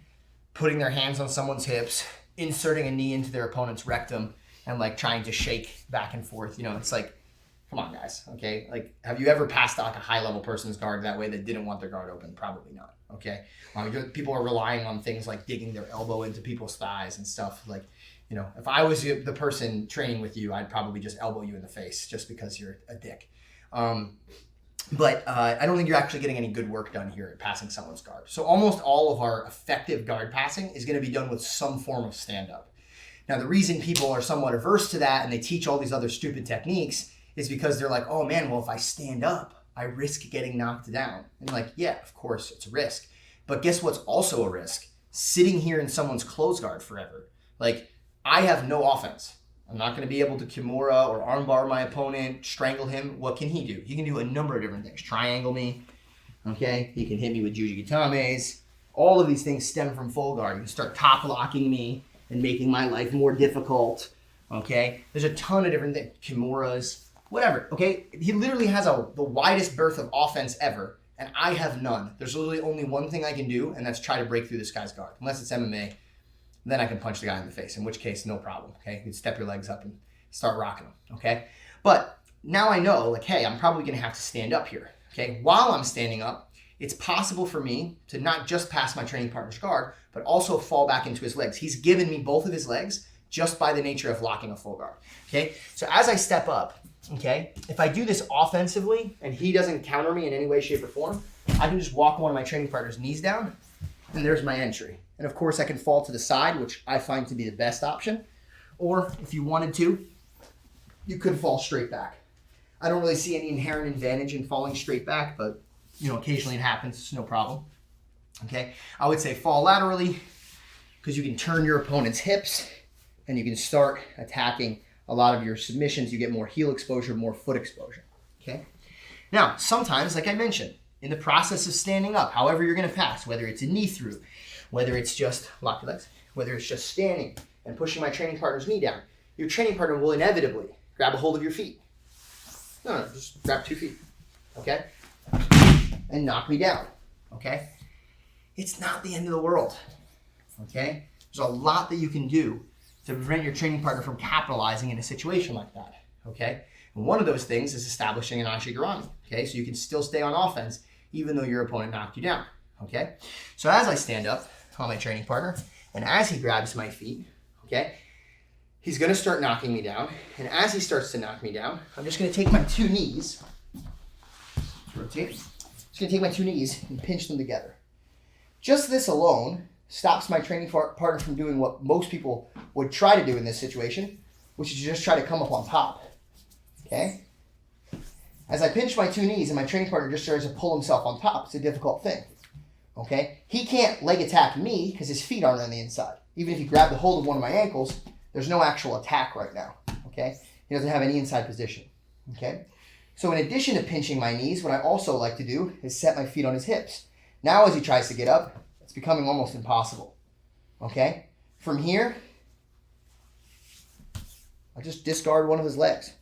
putting their hands on someone's hips, inserting a knee into their opponent's rectum, and like trying to shake back and forth. You know, it's like, come on guys, okay? Like, have you ever passed like a high level person's guard that way that didn't want their guard open? Probably not, okay? People are relying on things like digging their elbow into people's thighs and stuff. Like, you know, if I was the person training with you, I'd probably just elbow you in the face just because you're a dick. But I don't think you're actually getting any good work done here at passing someone's guard. So almost all of our effective guard passing is going to be done with some form of stand-up. Now, the reason people are somewhat averse to that and they teach all these other stupid techniques is because they're like, oh man, well, if I stand up, I risk getting knocked down. And like, yeah, of course, it's a risk. But guess what's also a risk? Sitting here in someone's close guard forever. Like, I have no offense. I'm not going to be able to kimura or armbar my opponent, strangle him. What can he do? He can do a number of different things. Triangle me, okay? He can hit me with jujigitames. All of these things stem from full guard. He can start top locking me and making my life more difficult, okay? There's a ton of different things. Kimuras, whatever, okay? He literally has the widest berth of offense ever, and I have none. There's literally only one thing I can do, and that's try to break through this guy's guard. Unless it's MMA, then I can punch the guy in the face, in which case, no problem, okay? You can step your legs up and start rocking them, okay? But now I know, like, hey, I'm probably gonna have to stand up here, okay? While I'm standing up, it's possible for me to not just pass my training partner's guard, but also fall back into his legs. He's given me both of his legs just by the nature of locking a full guard, okay? So as I step up, okay, if I do this offensively and he doesn't counter me in any way, shape, or form, I can just walk one of my training partner's knees down, and there's my entry. And of course, I can fall to the side, which I find to be the best option. Or if you wanted to, you could fall straight back. I don't really see any inherent advantage in falling straight back, but you know, occasionally it happens, it's no problem. Okay, I would say fall laterally because you can turn your opponent's hips and you can start attacking a lot of your submissions. You get more heel exposure, more foot exposure. Okay, now sometimes, like I mentioned, in the process of standing up, however you're going to pass, whether it's a knee through, whether it's just lock your legs, whether it's just standing and pushing my training partner's knee down, your training partner will inevitably grab a hold of your feet. No, just grab 2 feet, okay? and knock me down, okay? It's not the end of the world, okay? There's a lot that you can do to prevent your training partner from capitalizing in a situation like that, okay? And one of those things is establishing an ashigarami, okay? So you can still stay on offense even though your opponent knocked you down, okay? So as I stand up on my training partner, and as he grabs my feet, okay, he's gonna start knocking me down. And as he starts to knock me down, I'm just gonna take my two knees, rotate, just gonna take my two knees and pinch them together. Just this alone stops my training partner from doing what most people would try to do in this situation, which is just try to come up on top, okay? As I pinch my two knees and my training partner just tries to pull himself on top, it's a difficult thing, okay? He can't leg attack me because his feet aren't on the inside. Even if he grabbed the hold of one of my ankles, there's no actual attack right now, okay? He doesn't have any inside position, okay? So in addition to pinching my knees, what I also like to do is set my feet on his hips. Now as he tries to get up, it's becoming almost impossible, okay? From here, I just discard one of his legs,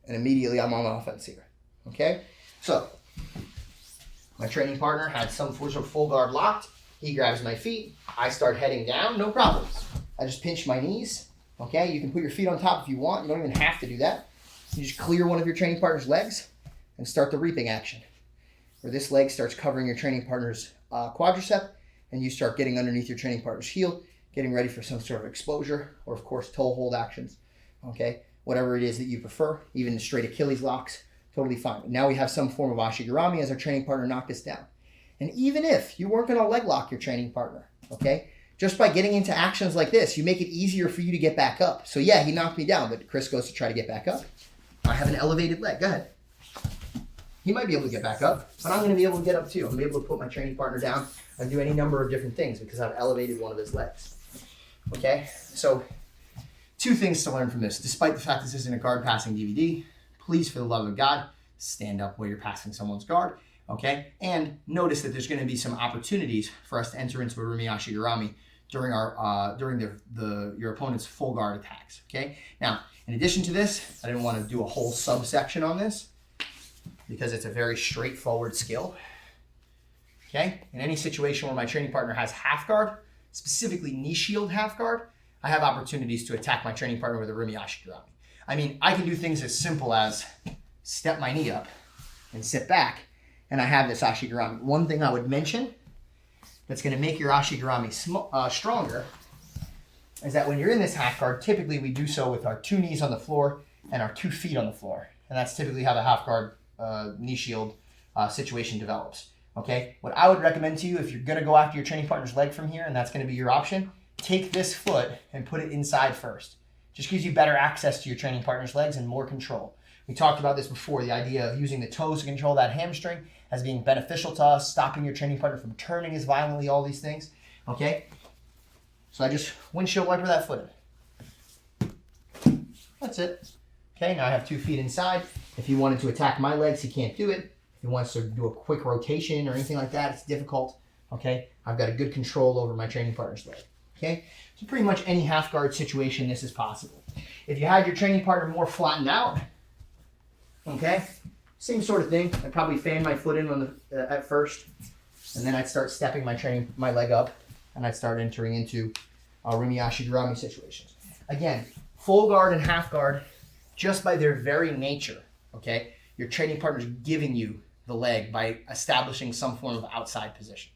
and immediately I'm on offense here, okay? So my training partner had some sort of full guard locked. He grabs my feet. I start heading down, no problems. I just pinch my knees. Okay, you can put your feet on top if you want. You don't even have to do that. You just clear one of your training partner's legs and start the reaping action, where this leg starts covering your training partner's quadricep, and you start getting underneath your training partner's heel, getting ready for some sort of exposure, or of course toe hold actions. Okay, whatever it is that you prefer, even the straight Achilles locks, totally fine. Now we have some form of ashigarami as our training partner knocked us down. And even if you weren't going to leg lock your training partner, okay, just by getting into actions like this, you make it easier for you to get back up. So yeah, he knocked me down, but Chris goes to try to get back up. I have an elevated leg. Go ahead. He might be able to get back up, but I'm going to be able to get up too. I'm going to be able to put my training partner down and do any number of different things because I've elevated one of his legs. Okay, so two things to learn from this. Despite the fact this isn't a guard passing DVD, please, for the love of God, stand up while you're passing someone's guard. Okay, and notice that there's going to be some opportunities for us to enter into a Rumi Ashigarami during our your opponent's full guard attacks. Okay, now in addition to this, I didn't want to do a whole subsection on this because it's a very straightforward skill. Okay, in any situation where my training partner has half guard, specifically knee shield half guard, I have opportunities to attack my training partner with a Rumi Ashigarami. I mean, I can do things as simple as step my knee up and sit back, and I have this ashigarami. One thing I would mention that's going to make your ashigarami stronger is that when you're in this half guard, typically we do so with our two knees on the floor and our 2 feet on the floor. And that's typically how the half guard knee shield situation develops. Okay, what I would recommend to you, if you're going to go after your training partner's leg from here, and that's going to be your option, take this foot and put it inside first. Just gives you better access to your training partner's legs and more control. We talked about this before, the idea of using the toes to control that hamstring as being beneficial to us, stopping your training partner from turning as violently, all these things, okay? So I just windshield wiper that foot in. That's it. Okay, now I have 2 feet inside. If he wanted to attack my legs, he can't do it. If he wants to do a quick rotation or anything like that, it's difficult, okay? I've got a good control over my training partner's leg, okay? So pretty much any half guard situation, this is possible. If you had your training partner more flattened out, okay, same sort of thing. I'd probably fan my foot in on the, at first, and then I'd start stepping my leg up, and I'd start entering into Rumi Ashigarami situations. Again, full guard and half guard, just by their very nature, okay, your training partner's giving you the leg by establishing some form of outside position,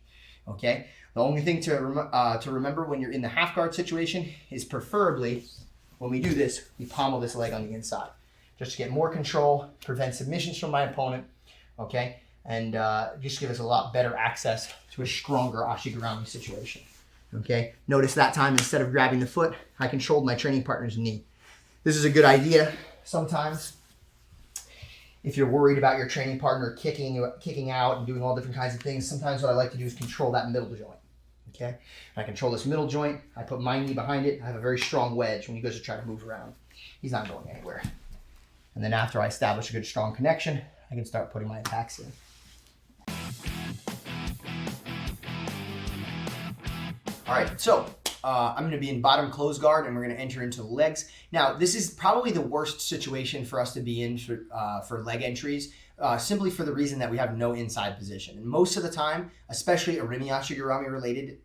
okay? The only thing to remember when you're in the half guard situation is preferably, when we do this, we pommel this leg on the inside, just to get more control, prevent submissions from my opponent, okay? And just give us a lot better access to a stronger Ashigarami situation, okay? Notice that time, instead of grabbing the foot, I controlled my training partner's knee. This is a good idea sometimes. If you're worried about your training partner kicking out and doing all different kinds of things, sometimes what I like to do is control that middle joint, okay? I control this middle joint, I put my knee behind it, I have a very strong wedge when he goes to try to move around. He's not going anywhere. And then after I establish a good strong connection, I can start putting my attacks in. All right, so I'm gonna be in bottom close guard and we're gonna enter into the legs. Now, this is probably the worst situation for us to be in for leg entries. simply for the reason that we have no inside position. And most of the time, especially Arimi Ashigurami related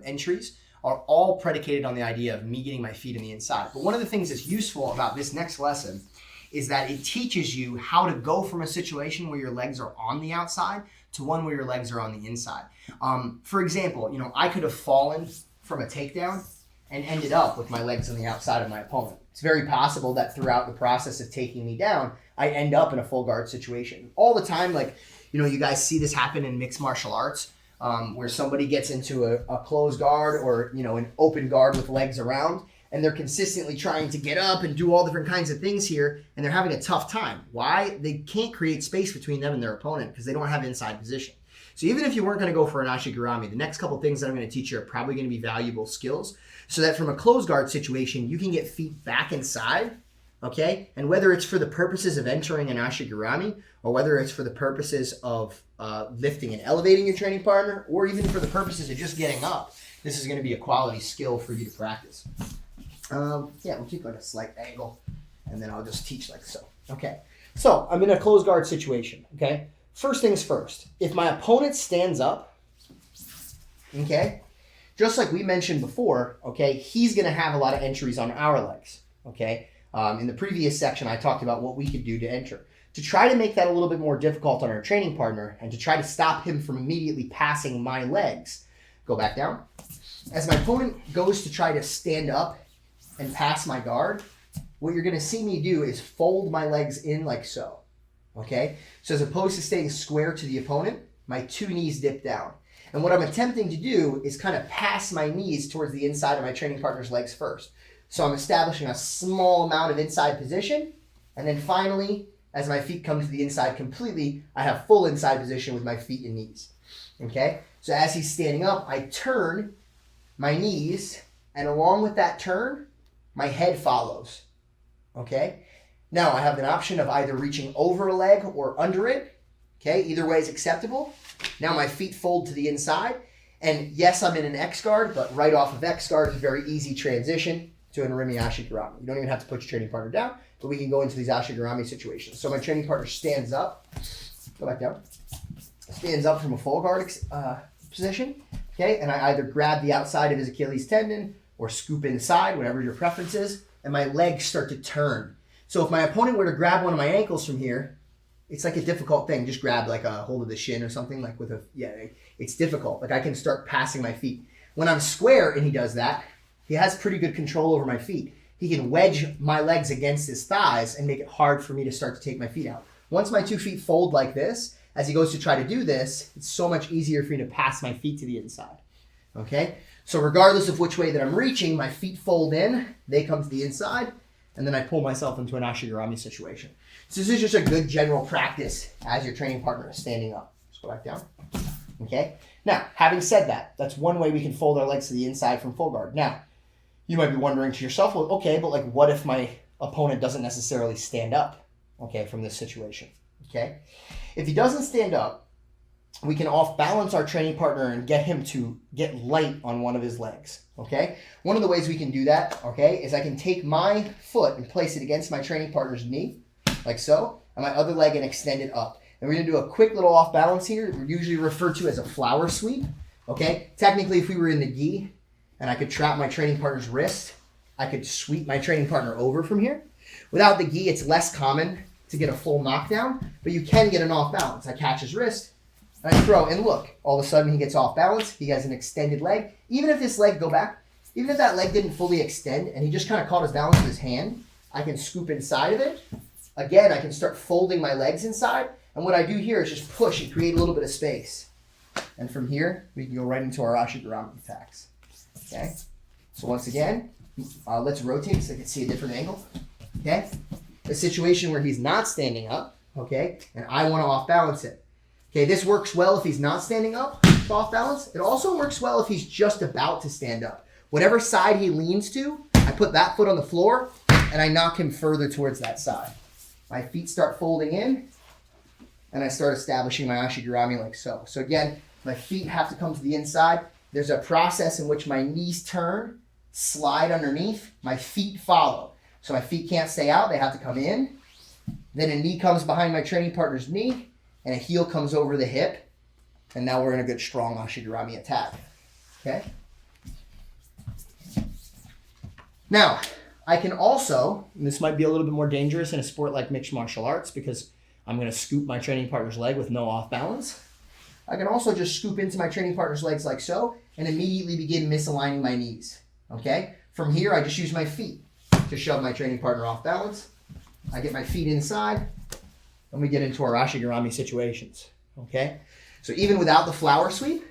entries, are all predicated on the idea of me getting my feet in the inside. But one of the things that's useful about this next lesson is that it teaches you how to go from a situation where your legs are on the outside to one where your legs are on the inside. For example, I could have fallen from a takedown and ended up with my legs on the outside of my opponent. It's very possible that throughout the process of taking me down, I end up in a full guard situation. All the time, you guys see this happen in mixed martial arts, where somebody gets into a closed guard or, an open guard with legs around, and they're consistently trying to get up and do all different kinds of things here, and they're having a tough time. Why? They can't create space between them and their opponent because they don't have inside position. So even if you weren't going to go for an Ashigurami, the next couple things that I'm going to teach you are probably going to be valuable skills so that from a closed guard situation, you can get feet back inside, okay? And whether it's for the purposes of entering an Ashigurami or whether it's for the purposes of lifting and elevating your training partner or even for the purposes of just getting up, this is going to be a quality skill for you to practice. We'll keep like a slight angle and then I'll just teach like so. Okay, so I'm in a closed guard situation, okay? First things first, if my opponent stands up, okay, just like we mentioned before, okay, he's going to have a lot of entries on our legs, okay? In the previous section, I talked about what we could do to enter. To try to make that a little bit more difficult on our training partner and to try to stop him from immediately passing my legs, go back down. As my opponent goes to try to stand up and pass my guard, what you're going to see me do is fold my legs in like so. Okay, so as opposed to staying square to the opponent, my two knees dip down. And what I'm attempting to do is kind of pass my knees towards the inside of my training partner's legs first. So I'm establishing a small amount of inside position. And then finally, as my feet come to the inside completely, I have full inside position with my feet and knees. Okay, so as he's standing up, I turn my knees, and along with that turn, my head follows. Okay. Now I have an option of either reaching over a leg or under it. Okay, either way is acceptable. Now my feet fold to the inside. And yes, I'm in an X guard, but right off of X guard is a very easy transition to an Arimi Ashigurami. You don't even have to put your training partner down, but we can go into these Ashigurami situations. So my training partner stands up, go back down, stands up from a full guard position. Okay, and I either grab the outside of his Achilles tendon or scoop inside, whatever your preference is, and my legs start to turn. So if my opponent were to grab one of my ankles from here, it's like a difficult thing. Just grab like a hold of the shin or something like it's difficult. Like I can start passing my feet. When I'm square and he does that, he has pretty good control over my feet. He can wedge my legs against his thighs and make it hard for me to start to take my feet out. Once my 2 feet fold like this, as he goes to try to do this, it's so much easier for me to pass my feet to the inside. Okay? So regardless of which way that I'm reaching, my feet fold in, they come to the inside, and then I pull myself into an Ashigurami situation. So this is just a good general practice as your training partner is standing up. Just go back down. Okay? Now, having said that, that's one way we can fold our legs to the inside from full guard. Now, you might be wondering to yourself, well, okay, but like what if my opponent doesn't necessarily stand up, okay, from this situation? Okay? If he doesn't stand up, we can off-balance our training partner and get him to get light on one of his legs, okay? One of the ways we can do that, okay, is I can take my foot and place it against my training partner's knee, like so, and my other leg and extend it up. And we're going to do a quick little off-balance here, usually referred to as a flower sweep, okay? Technically, if we were in the gi and I could trap my training partner's wrist, I could sweep my training partner over from here. Without the gi, it's less common to get a full knockdown, but you can get an off-balance. I catch his wrist, and I throw, and look, all of a sudden he gets off balance. He has an extended leg. Even if this leg, go back, even if that leg didn't fully extend and he just kind of caught his balance with his hand, I can scoop inside of it. Again, I can start folding my legs inside. And what I do here is just push and create a little bit of space. And from here, we can go right into our Ashigurami attacks. Okay? So once again, let's rotate so I can see a different angle. Okay? A situation where he's not standing up, okay, and I want to off balance it. Okay, this works well if he's not standing up, off balance. It also works well if he's just about to stand up. Whatever side he leans to, I put that foot on the floor and I knock him further towards that side. My feet start folding in and I start establishing my Ashigurami like so. So again, my feet have to come to the inside. There's a process in which my knees turn, slide underneath, my feet follow. So my feet can't stay out, they have to come in, Then a knee comes behind my training partner's knee, and a heel comes over the hip. And now we're in a good strong Ashigarami attack. Okay? Now, I can also, and this might be a little bit more dangerous in a sport like mixed martial arts because I'm going to scoop my training partner's leg with no off balance. I can also just scoop into my training partner's legs like so and immediately begin misaligning my knees. Okay? From here, I just use my feet to shove my training partner off balance. I get my feet inside, and we get into our Ashigarami situations. Okay? So even without the flower sweep,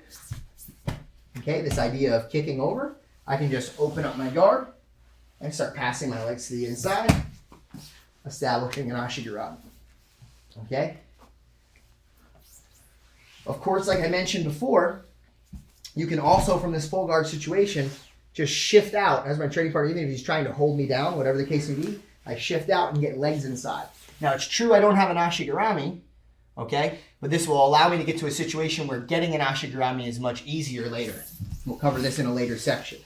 okay, this idea of kicking over, I can just open up my guard and start passing my legs to the inside, establishing an Ashigarami. Okay? Of course, like I mentioned before, you can also, from this full guard situation, just shift out as my training partner, even if he's trying to hold me down, whatever the case may be, I shift out and get legs inside. Now, it's true I don't have an Ashigarami, okay? But this will allow me to get to a situation where getting an Ashigarami is much easier later. We'll cover this in a later section,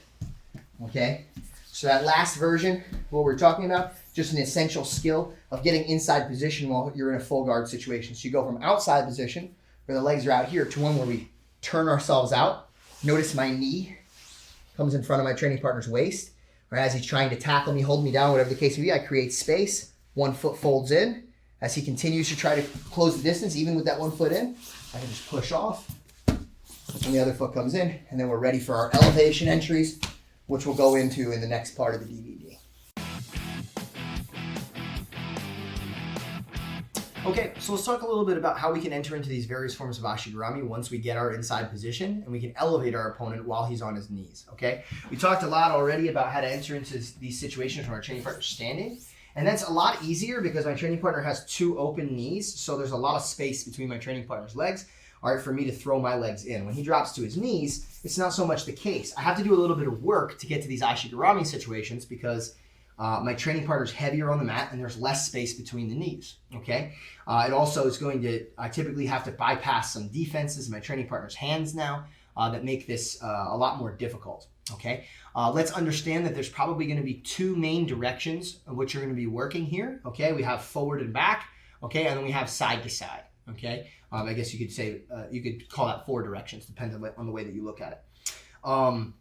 okay? So that last version, what we're talking about, just an essential skill of getting inside position while you're in a full guard situation. So you go from outside position, where the legs are out here, to one where we turn ourselves out. Notice my knee comes in front of my training partner's waist, or as he's trying to tackle me, hold me down, whatever the case may be, I create space. One foot folds in. As he continues to try to close the distance, even with that 1 foot in, I can just push off, and the other foot comes in, and then we're ready for our elevation entries, which we'll go into in the next part of the DVD. Okay, so let's talk a little bit about how we can enter into these various forms of Ashigarami once we get our inside position and we can elevate our opponent while he's on his knees, okay? We talked a lot already about how to enter into these situations when our training partner's standing, and that's a lot easier because my training partner has two open knees, so there's a lot of space between my training partner's legs, all right, for me to throw my legs in. When he drops to his knees, it's not so much the case. I have to do a little bit of work to get to these Ashigarami situations because my training partner's heavier on the mat and there's less space between the knees, okay? It also is going to, I typically have to bypass some defenses in my training partner's hands now that make this a lot more difficult, okay? Let's understand that there's probably gonna be two main directions of which you're gonna be working here, okay? We have forward and back, okay? And then we have side to side, okay? I guess you could say, you could call that four directions, depending on the way that you look at it.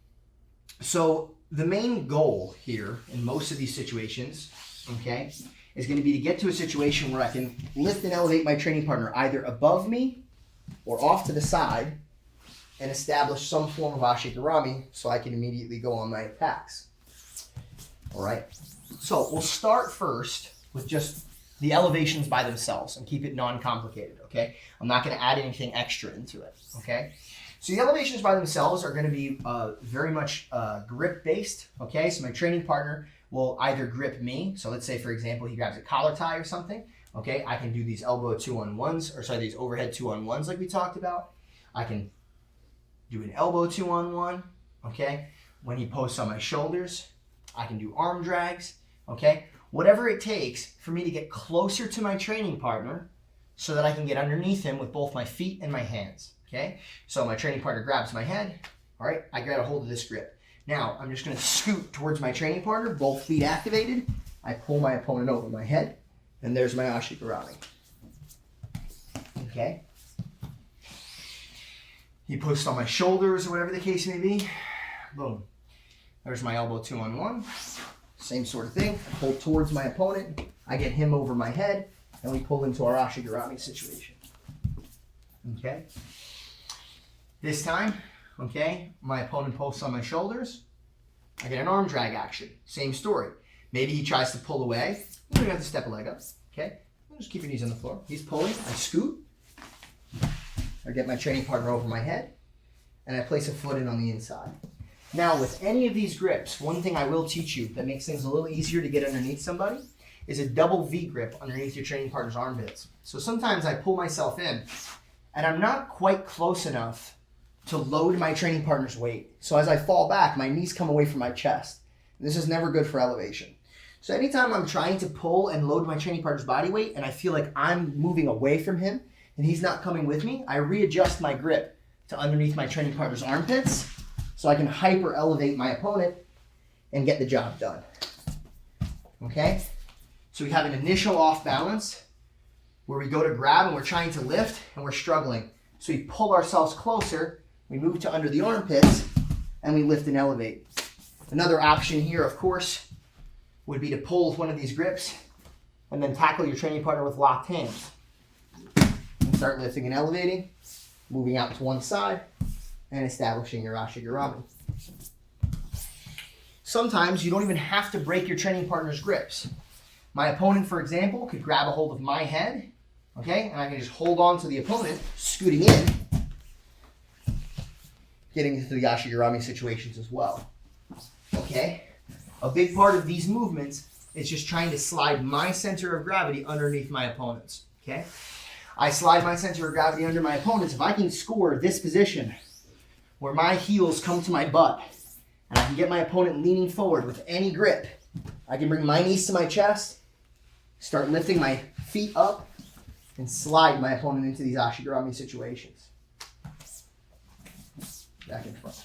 So the main goal here in most of these situations, okay, is going to be to get to a situation where I can lift and elevate my training partner either above me or off to the side and establish some form of Ashigarami so I can immediately go on my attacks. All right, so we'll start first with just the elevations by themselves and keep it non-complicated, okay? I'm not going to add anything extra into it, okay? So the elevations by themselves are going to be very much grip-based, okay? So my training partner will either grip me. So let's say, for example, he grabs a collar tie or something, okay? I can do these elbow 2-on-1s, or sorry, these overhead 2-on-1s like we talked about. I can do an elbow 2-on-1, okay? When he posts on my shoulders, I can do arm drags, okay? Whatever it takes for me to get closer to my training partner so that I can get underneath him with both my feet and my hands. Okay, so my training partner grabs my head. All right, I grab a hold of this grip. Now, I'm just going to scoot towards my training partner, both feet activated. I pull my opponent over my head, and there's my Ashigarami. Okay. He posts on my shoulders, or whatever the case may be. Boom. There's my elbow 2-on-1. Same sort of thing. I pull towards my opponent. I get him over my head, and we pull into our Ashigarami situation. Okay. This time, okay, my opponent posts on my shoulders. I get an arm drag action. Same story. Maybe he tries to pull away. I'm going to have to step a leg up, okay? Just keep your knees on the floor. He's pulling. I scoot. I get my training partner over my head, and I place a foot in on the inside. Now, with any of these grips, one thing I will teach you that makes things a little easier to get underneath somebody is a double V grip underneath your training partner's armpits. So sometimes I pull myself in, and I'm not quite close enough to load my training partner's weight. So as I fall back, my knees come away from my chest. This is never good for elevation. So anytime I'm trying to pull and load my training partner's body weight and I feel like I'm moving away from him and he's not coming with me, I readjust my grip to underneath my training partner's armpits so I can hyper elevate my opponent and get the job done. Okay? So we have an initial off balance where we go to grab and we're trying to lift and we're struggling. So we pull ourselves closer, we move to under the armpits, and we lift and elevate. Another option here, of course, would be to pull with one of these grips and then tackle your training partner with locked hands. And start lifting and elevating, moving out to one side, and establishing your Ashigarami. Sometimes you don't even have to break your training partner's grips. My opponent, for example, could grab a hold of my head, okay, and I can just hold on to the opponent, scooting in, getting into the Ashigarami situations as well, okay? A big part of these movements is just trying to slide my center of gravity underneath my opponent's, okay? I slide my center of gravity under my opponent's. If I can score this position where my heels come to my butt and I can get my opponent leaning forward with any grip, I can bring my knees to my chest, start lifting my feet up, and slide my opponent into these Ashigarami situations. Back and front.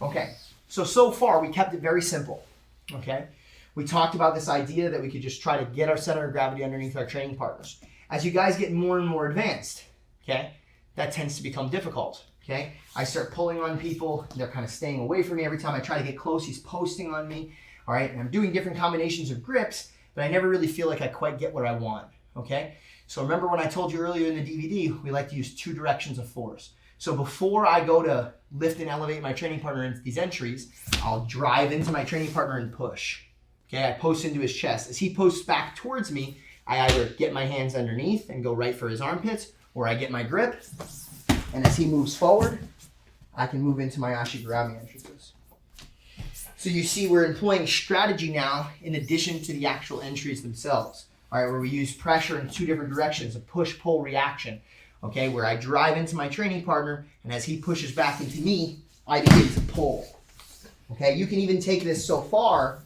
Okay, so far we kept it very simple, okay? We talked about this idea that we could just try to get our center of gravity underneath our training partners. As you guys get more and more advanced, okay, that tends to become difficult, okay? I start pulling on people, they're kind of staying away from me. Every time I try to get close, he's posting on me, all right? And I'm doing different combinations of grips, but I never really feel like I quite get what I want, okay? So remember when I told you earlier in the DVD, we like to use 2 directions of force. So before I go to lift and elevate my training partner into these entries, I'll drive into my training partner and push. Okay, I post into his chest. As he posts back towards me, I either get my hands underneath and go right for his armpits, or I get my grip, and as he moves forward, I can move into my Ashigarami entrances. So you see we're employing strategy now in addition to the actual entries themselves. All right, where we use pressure in 2 different directions, a push-pull reaction. Okay, where I drive into my training partner, and as he pushes back into me, I begin to pull. Okay, you can even take this so far,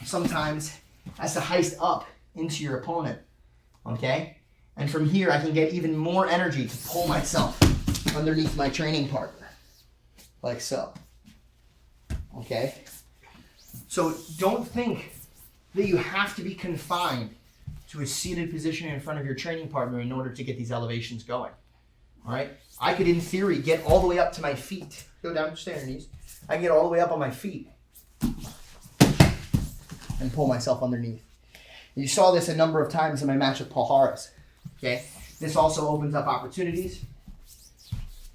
sometimes, as to heist up into your opponent. Okay, and from here I can get even more energy to pull myself underneath my training partner, like so. Okay, so don't think that you have to be confined to a seated position in front of your training partner in order to get these elevations going. All right? I could, in theory, get all the way up to my feet. Go down, stay on your knees. I can get all the way up on my feet and pull myself underneath. You saw this a number of times in my match with Paul Harris. Okay? This also opens up opportunities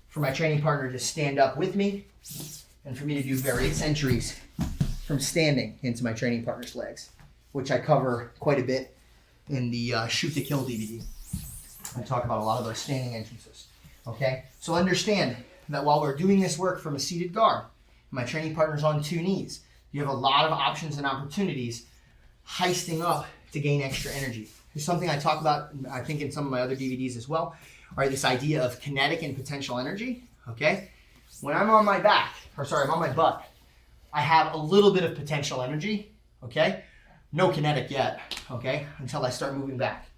for my training partner to stand up with me and for me to do various entries from standing into my training partner's legs, which I cover quite a bit in the Shoot to Kill DVD. I talk about a lot of those standing entrances. Okay? So understand that while we're doing this work from a seated guard, my training partner's on 2 knees, you have a lot of options and opportunities heisting up to gain extra energy. There's something I talk about, I think, in some of my other DVDs as well, or this idea of kinetic and potential energy. Okay? When I'm on my back, I'm on my butt, I have a little bit of potential energy, okay? No kinetic yet, okay? Until I start moving back,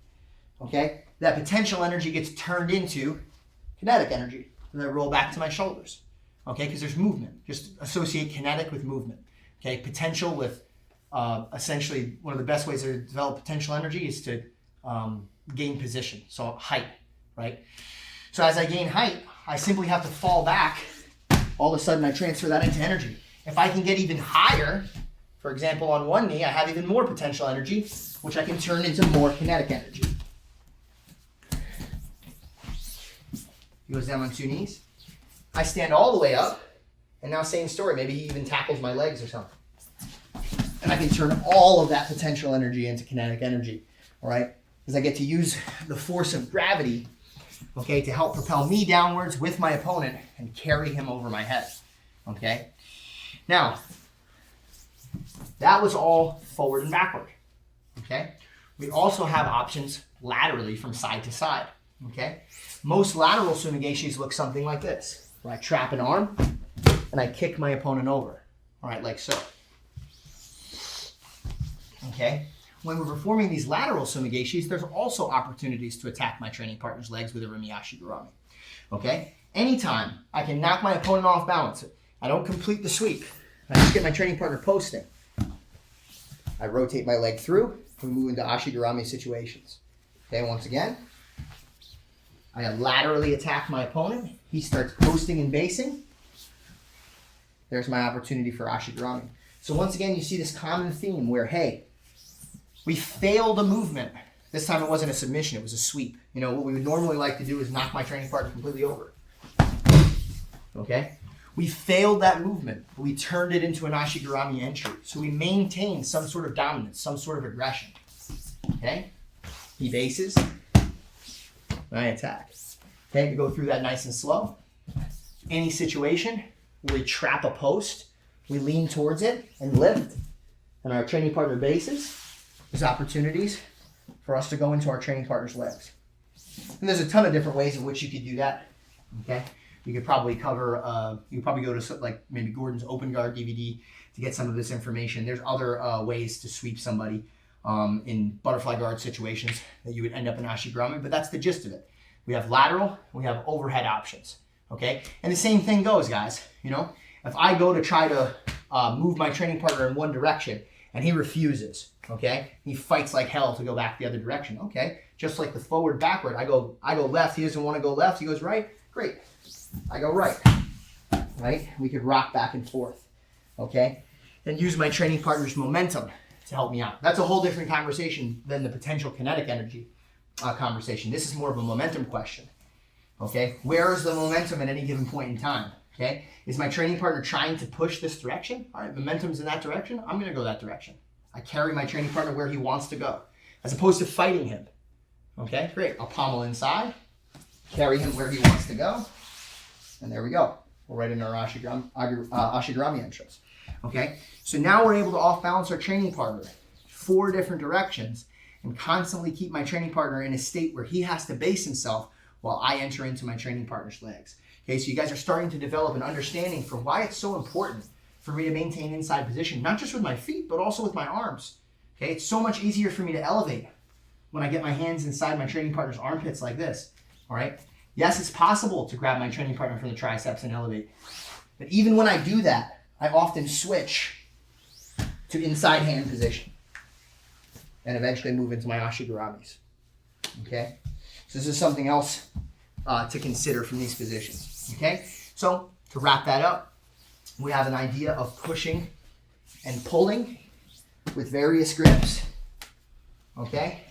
okay? That potential energy gets turned into kinetic energy. And I roll back to my shoulders, okay? Because there's movement. Just associate kinetic with movement, okay? Potential with, essentially, one of the best ways to develop potential energy is to gain position, so height, right? So as I gain height, I simply have to fall back. All of a sudden, I transfer that into energy. If I can get even higher, for example, on one knee, I have even more potential energy, which I can turn into more kinetic energy. He goes down on 2 knees. I stand all the way up, and now same story. Maybe he even tackles my legs or something. And I can turn all of that potential energy into kinetic energy, all right? Because I get to use the force of gravity, okay, to help propel me downwards with my opponent and carry him over my head, okay? Now, that was all forward and backward, okay? We also have options laterally from side to side, okay? Most lateral sumigeshis look something like this, where I trap an arm and I kick my opponent over, all right, like so, okay? When we're performing these lateral sumigeshis, there's also opportunities to attack my training partner's legs with a Rimi Ashigarami, okay? Anytime I can knock my opponent off balance, I don't complete the sweep, I just get my training partner posting. I rotate my leg through. We move into Ashigarami situations. Okay, once again, I laterally attack my opponent. He starts posting and basing. There's my opportunity for Ashigarami. So once again, you see this common theme where, hey, we failed a movement. This time it wasn't a submission, it was a sweep. You know, what we would normally like to do is knock my training partner completely over. Okay? We failed that movement, but we turned it into an Ashigarami entry. So we maintained some sort of dominance, some sort of aggression. Okay? He bases, I attack. Okay, we go through that nice and slow. Any situation where we trap a post, we lean towards it and lift. And our training partner bases, there's opportunities for us to go into our training partner's legs. And there's a ton of different ways in which you could do that. Okay? You could probably cover, you could probably go to like maybe Gordon's Open Guard DVD to get some of this information. There's other ways to sweep somebody in butterfly guard situations that you would end up in Ashigarami, but that's the gist of it. We have lateral, we have overhead options, okay? And the same thing goes, guys, you know? If I go to try to move my training partner in one direction and he refuses, okay? He fights like hell to go back the other direction, okay? Just like the forward, backward, I go left, he doesn't want to go left, he goes right, great. I go right, right? We could rock back and forth, okay? And use my training partner's momentum to help me out. That's a whole different conversation than the potential kinetic energy conversation. This is more of a momentum question, okay? Where is the momentum at any given point in time, okay? Is my training partner trying to push this direction? All right, momentum's in that direction, I'm gonna go that direction. I carry my training partner where he wants to go, as opposed to fighting him, okay? Great, I'll pommel inside, carry him where he wants to go, and there we go. We're right in our Ashigarami entrance. Okay, so now we're able to off balance our training partner 4 different directions and constantly keep my training partner in a state where he has to base himself while I enter into my training partner's legs. Okay, so you guys are starting to develop an understanding for why it's so important for me to maintain inside position, not just with my feet, but also with my arms. Okay, it's so much easier for me to elevate when I get my hands inside my training partner's armpits like this. All right. Yes, it's possible to grab my training partner from the triceps and elevate. But even when I do that, I often switch to inside hand position and eventually move into my Ashigaramis. Okay? So this is something else to consider from these positions. Okay? So to wrap that up, we have an idea of pushing and pulling with various grips. Okay?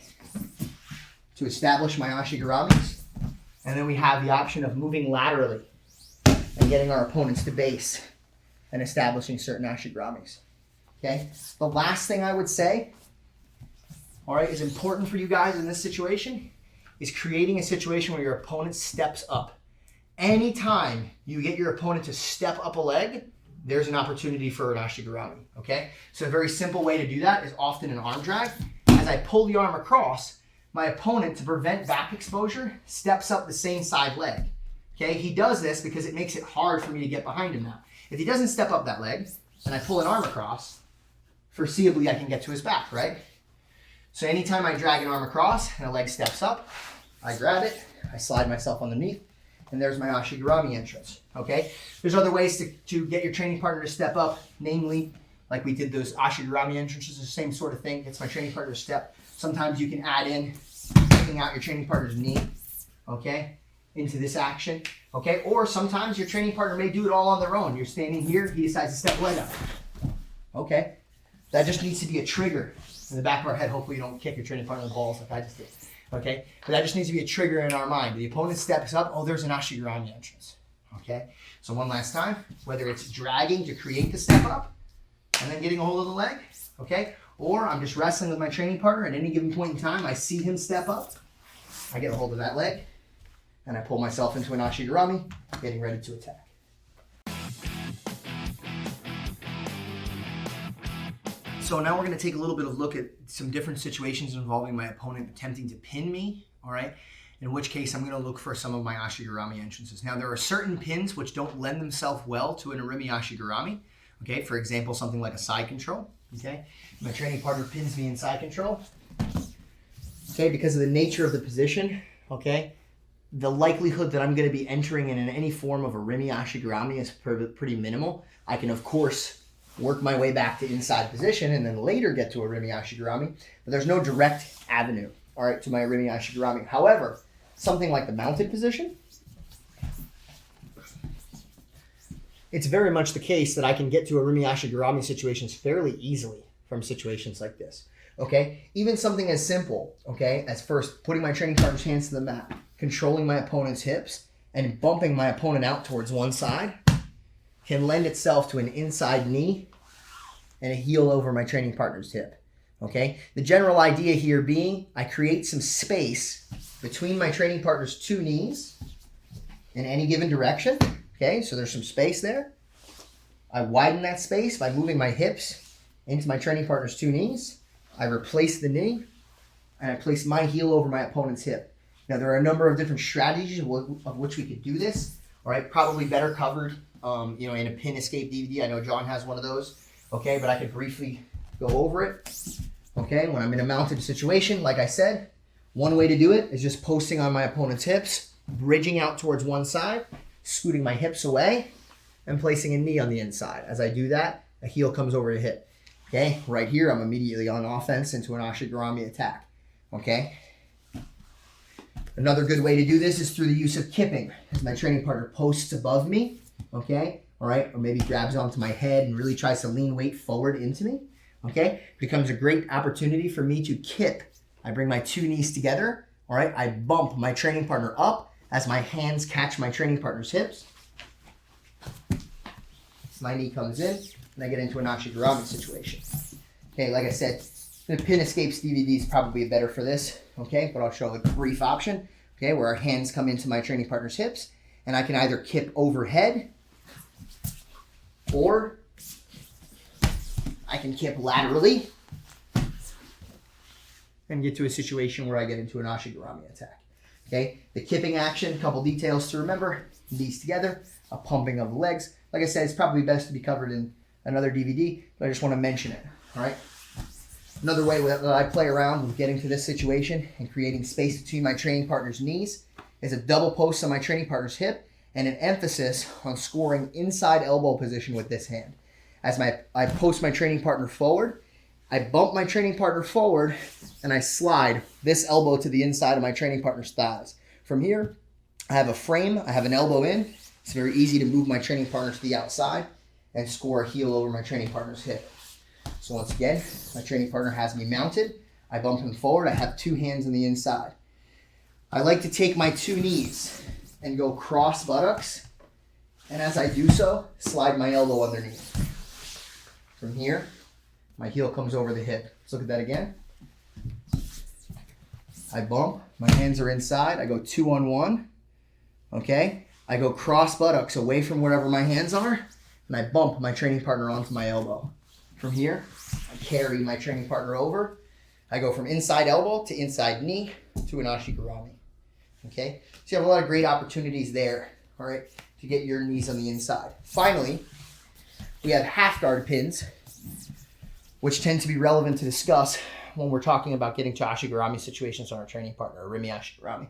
To establish my Ashigaramis. And then we have the option of moving laterally and getting our opponents to base and establishing certain Ashigaramis. Okay? The last thing I would say, all right, is important for you guys in this situation is creating a situation where your opponent steps up. Anytime you get your opponent to step up a leg, there's an opportunity for an Ashigarami. Okay? So a very simple way to do that is often an arm drag. As I pull the arm across, my opponent, to prevent back exposure, steps up the same side leg. Okay, he does this because it makes it hard for me to get behind him now. If he doesn't step up that leg, and I pull an arm across, foreseeably I can get to his back, right? So anytime I drag an arm across and a leg steps up, I grab it, I slide myself underneath, and there's my Ashigarami entrance, okay? There's other ways to get your training partner to step up, namely, like we did those Ashigarami entrances, the same sort of thing. It's my training partner to step. Sometimes you can add in taking out your training partner's knee, okay, into this action, okay? Or sometimes your training partner may do it all on their own. You're standing here, he decides to step leg up, okay? That just needs to be a trigger in the back of our head. Hopefully you don't kick your training partner in the balls like I just did, okay? But that just needs to be a trigger in our mind. The opponent steps up, oh, there's an Ashigarami entrance, okay? So one last time, whether it's dragging to create the step up and then getting a hold of the leg, okay? Or I'm just wrestling with my training partner. At any given point in time, I see him step up. I get a hold of that leg, and I pull myself into an Ashigarami, getting ready to attack. So now we're going to take a little bit of a look at some different situations involving my opponent attempting to pin me, all right? In which case, I'm going to look for some of my Ashigarami entrances. Now, there are certain pins which don't lend themselves well to an Arimi Ashigarami, okay? For example, something like a side control. Okay, my training partner pins me in side control. Okay, because of the nature of the position, okay, the likelihood that I'm going to be entering in any form of a Arimi Ashigarami is pretty minimal. I can, of course, work my way back to inside position, and then later get to a Rimi Ashigarami. But there's no direct avenue, all right, to my Rimi Ashigarami. However, something like the mounted position, it's very much the case that I can get to a Rimi Ashigarami situations fairly easily from situations like this. Okay, even something as simple, okay, as first putting my training partner's hands to the mat, controlling my opponent's hips, and bumping my opponent out towards one side can lend itself to an inside knee and a heel over my training partner's hip. Okay, the general idea here being I create some space between my training partner's two knees in any given direction. Okay, so there's some space there. I widen that space by moving my hips into my training partner's two knees. I replace the knee, and I place my heel over my opponent's hip. Now, there are a number of different strategies of which we could do this. All right, probably better covered, in a pin escape DVD. I know John has one of those. Okay, but I could briefly go over it. Okay, when I'm in a mounted situation, like I said, one way to do it is just posting on my opponent's hips, bridging out towards one side, scooting my hips away, and placing a knee on the inside. As I do that, a heel comes over the hip. Okay, right here, I'm immediately on offense into an Ashigarami attack. Okay. Another good way to do this is through the use of kipping. As my training partner posts above me, okay, all right, or maybe grabs onto my head and really tries to lean weight forward into me, okay, becomes a great opportunity for me to kip. I bring my two knees together, all right, I bump my training partner up as my hands catch my training partner's hips. My knee comes in, and I get into an Ashigarami situation. Okay, like I said, the Pin Escapes DVD is probably better for this, okay, but I'll show a brief option, okay, where our hands come into my training partner's hips, and I can either kip overhead, or I can kip laterally, and get to a situation where I get into an Ashigarami attack. Okay, the kipping action, a couple details to remember, knees together, a pumping of the legs. Like I said, it's probably best to be covered in another DVD, but I just want to mention it, all right? Another way that I play around with getting to this situation and creating space between my training partner's knees is a double post on my training partner's hip and an emphasis on scoring inside elbow position with this hand. As I post my training partner forward, I bump my training partner forward and I slide this elbow to the inside of my training partner's thighs. From here, I have a frame, I have an elbow in. It's very easy to move my training partner to the outside and score a heel over my training partner's hip. So once again, my training partner has me mounted. I bump him forward. I have two hands on the inside. I like to take my two knees and go cross buttocks. And as I do so, slide my elbow underneath. From here, my heel comes over the hip. Let's look at that again. I bump. My hands are inside. I go 2-on-1. Okay? I go cross buttocks away from wherever my hands are, and I bump my training partner onto my elbow. From here, I carry my training partner over. I go from inside elbow to inside knee to an Ashigarami. Okay? So you have a lot of great opportunities there, all right, to get your knees on the inside. Finally, we have half guard pins, which tend to be relevant to discuss when we're talking about getting to Ashigarami situations on our training partner, or Rimi Ashigarami.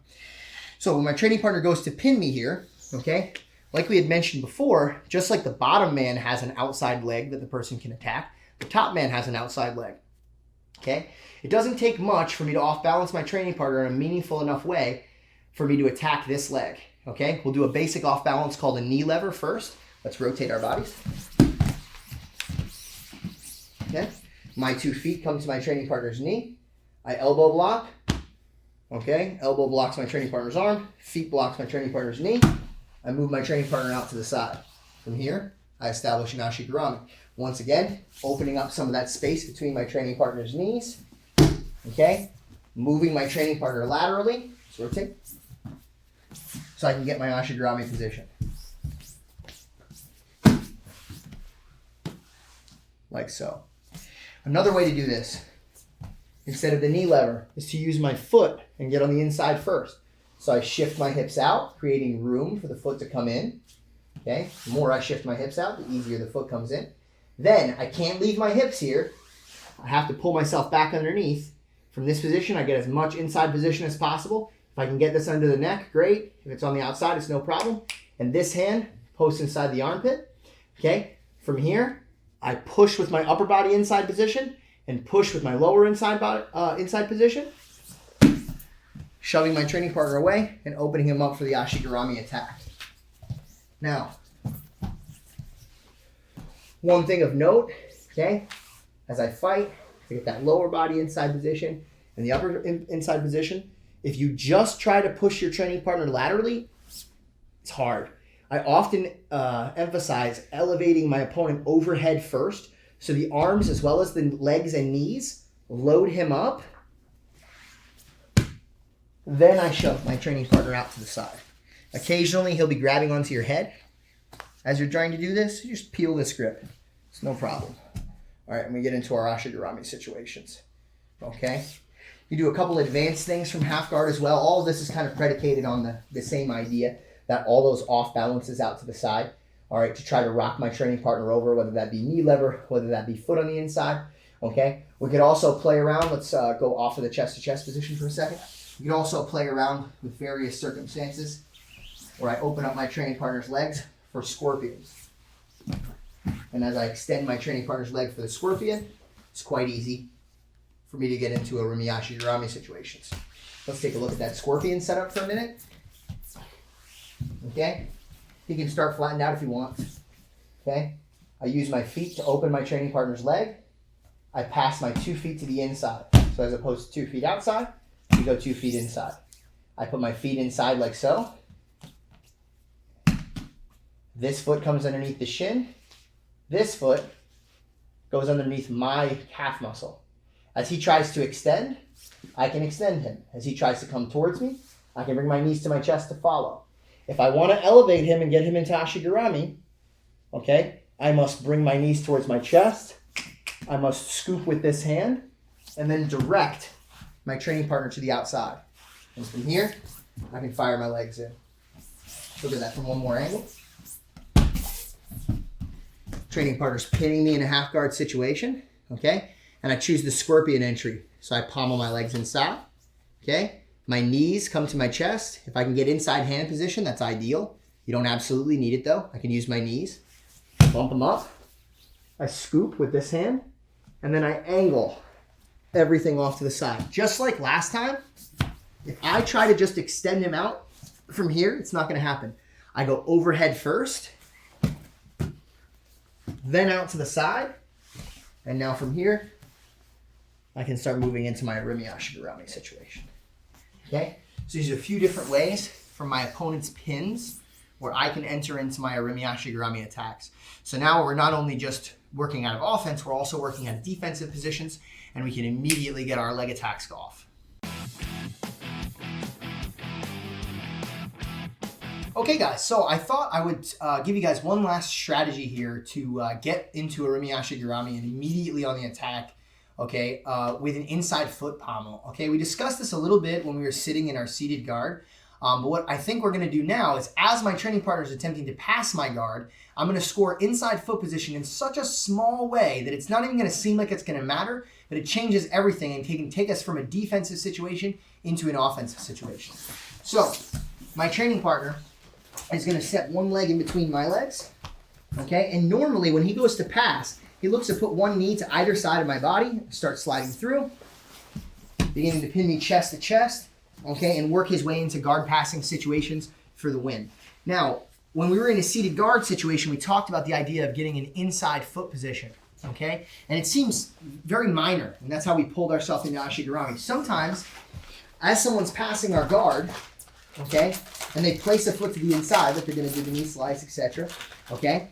So when my training partner goes to pin me here, okay, like we had mentioned before, just like the bottom man has an outside leg that the person can attack, the top man has an outside leg, okay? It doesn't take much for me to off-balance my training partner in a meaningful enough way for me to attack this leg, okay? We'll do a basic off-balance called a knee lever first. Let's rotate our bodies. Okay, my 2 feet come to my training partner's knee. I elbow block. Okay, elbow blocks my training partner's arm. Feet blocks my training partner's knee. I move my training partner out to the side. From here, I establish an Ashigarami. Once again, opening up some of that space between my training partner's knees. Okay, moving my training partner laterally. Let's rotate. So I can get my Ashigarami position. Like so. Another way to do this, instead of the knee lever, is to use my foot and get on the inside first. So I shift my hips out, creating room for the foot to come in. Okay, the more I shift my hips out, the easier the foot comes in. Then I can't leave my hips here. I have to pull myself back underneath. From this position, I get as much inside position as possible. If I can get this under the neck, great. If it's on the outside, it's no problem. And this hand posts inside the armpit. Okay, from here, I push with my upper body inside position and push with my lower inside body inside position, shoving my training partner away and opening him up for the Ashigarami attack. Now, one thing of note, okay, as I fight, I get that lower body inside position and the upper inside position. If you just try to push your training partner laterally, it's hard. I often emphasize elevating my opponent overhead first, so the arms as well as the legs and knees load him up. Then I shove my training partner out to the side. Occasionally, he'll be grabbing onto your head. As you're trying to do this, you just peel this grip. It's no problem. All right, and we get into our Ashigarami situations. Okay? You do a couple advanced things from half guard as well. All of this is kind of predicated on the same idea, that all those off balances out to the side. All right, to try to rock my training partner over, whether that be knee lever, whether that be foot on the inside. Okay? We could also play around. Let's go off of the chest-to-chest position for a second. You can also play around with various circumstances where I open up my training partner's legs for scorpions. And as I extend my training partner's leg for the scorpion, it's quite easy for me to get into a Rumi Ashigarami situations. Let's take a look at that scorpion setup for a minute. Okay? He can start flattened out if he wants. Okay? I use my feet to open my training partner's leg. I pass my 2 feet to the inside. So as opposed to 2 feet outside, we go 2 feet inside. I put my feet inside like so. This foot comes underneath the shin. This foot goes underneath my calf muscle. As he tries to extend, I can extend him. As he tries to come towards me, I can bring my knees to my chest to follow. If I want to elevate him and get him into Ashigarami, okay, I must bring my knees towards my chest. I must scoop with this hand and then direct my training partner to the outside. And from here, I can fire my legs in. Look at that from one more angle. Training partner's pinning me in a half guard situation, okay? And I choose the scorpion entry. So I pommel my legs inside, okay? My knees come to my chest. If I can get inside hand position, that's ideal. You don't absolutely need it though. I can use my knees. Bump them up. I scoop with this hand, and then I angle everything off to the side. Just like last time, if I try to just extend him out from here, it's not gonna happen. I go overhead first, then out to the side, and now from here, I can start moving into my Rumi Ashigarami situation. Okay? So these are a few different ways from my opponent's pins where I can enter into my Rumi Ashigarami attacks. So now we're not only just working out of offense, we're also working out of defensive positions, and we can immediately get our leg attacks off. Okay guys, so I thought I would give you guys one last strategy here to get into a Rumi Ashigarami and immediately on the attack, okay, with an inside foot pommel. Okay, we discussed this a little bit when we were sitting in our seated guard, but what I think we're going to do now is as my training partner is attempting to pass my guard, I'm going to score inside foot position in such a small way that it's not even going to seem like it's going to matter, but it changes everything and can take us from a defensive situation into an offensive situation. So, my training partner is going to set one leg in between my legs, okay? And normally when he goes to pass, he looks to put one knee to either side of my body, start sliding through, beginning to pin me chest to chest, okay, and work his way into guard passing situations for the win. Now, when we were in a seated guard situation, we talked about the idea of getting an inside foot position, okay? And it seems very minor, and that's how we pulled ourselves into Ashigarami. Sometimes, as someone's passing our guard, okay, and they place a foot to the inside, like they're going to do the knee slice, etc., okay?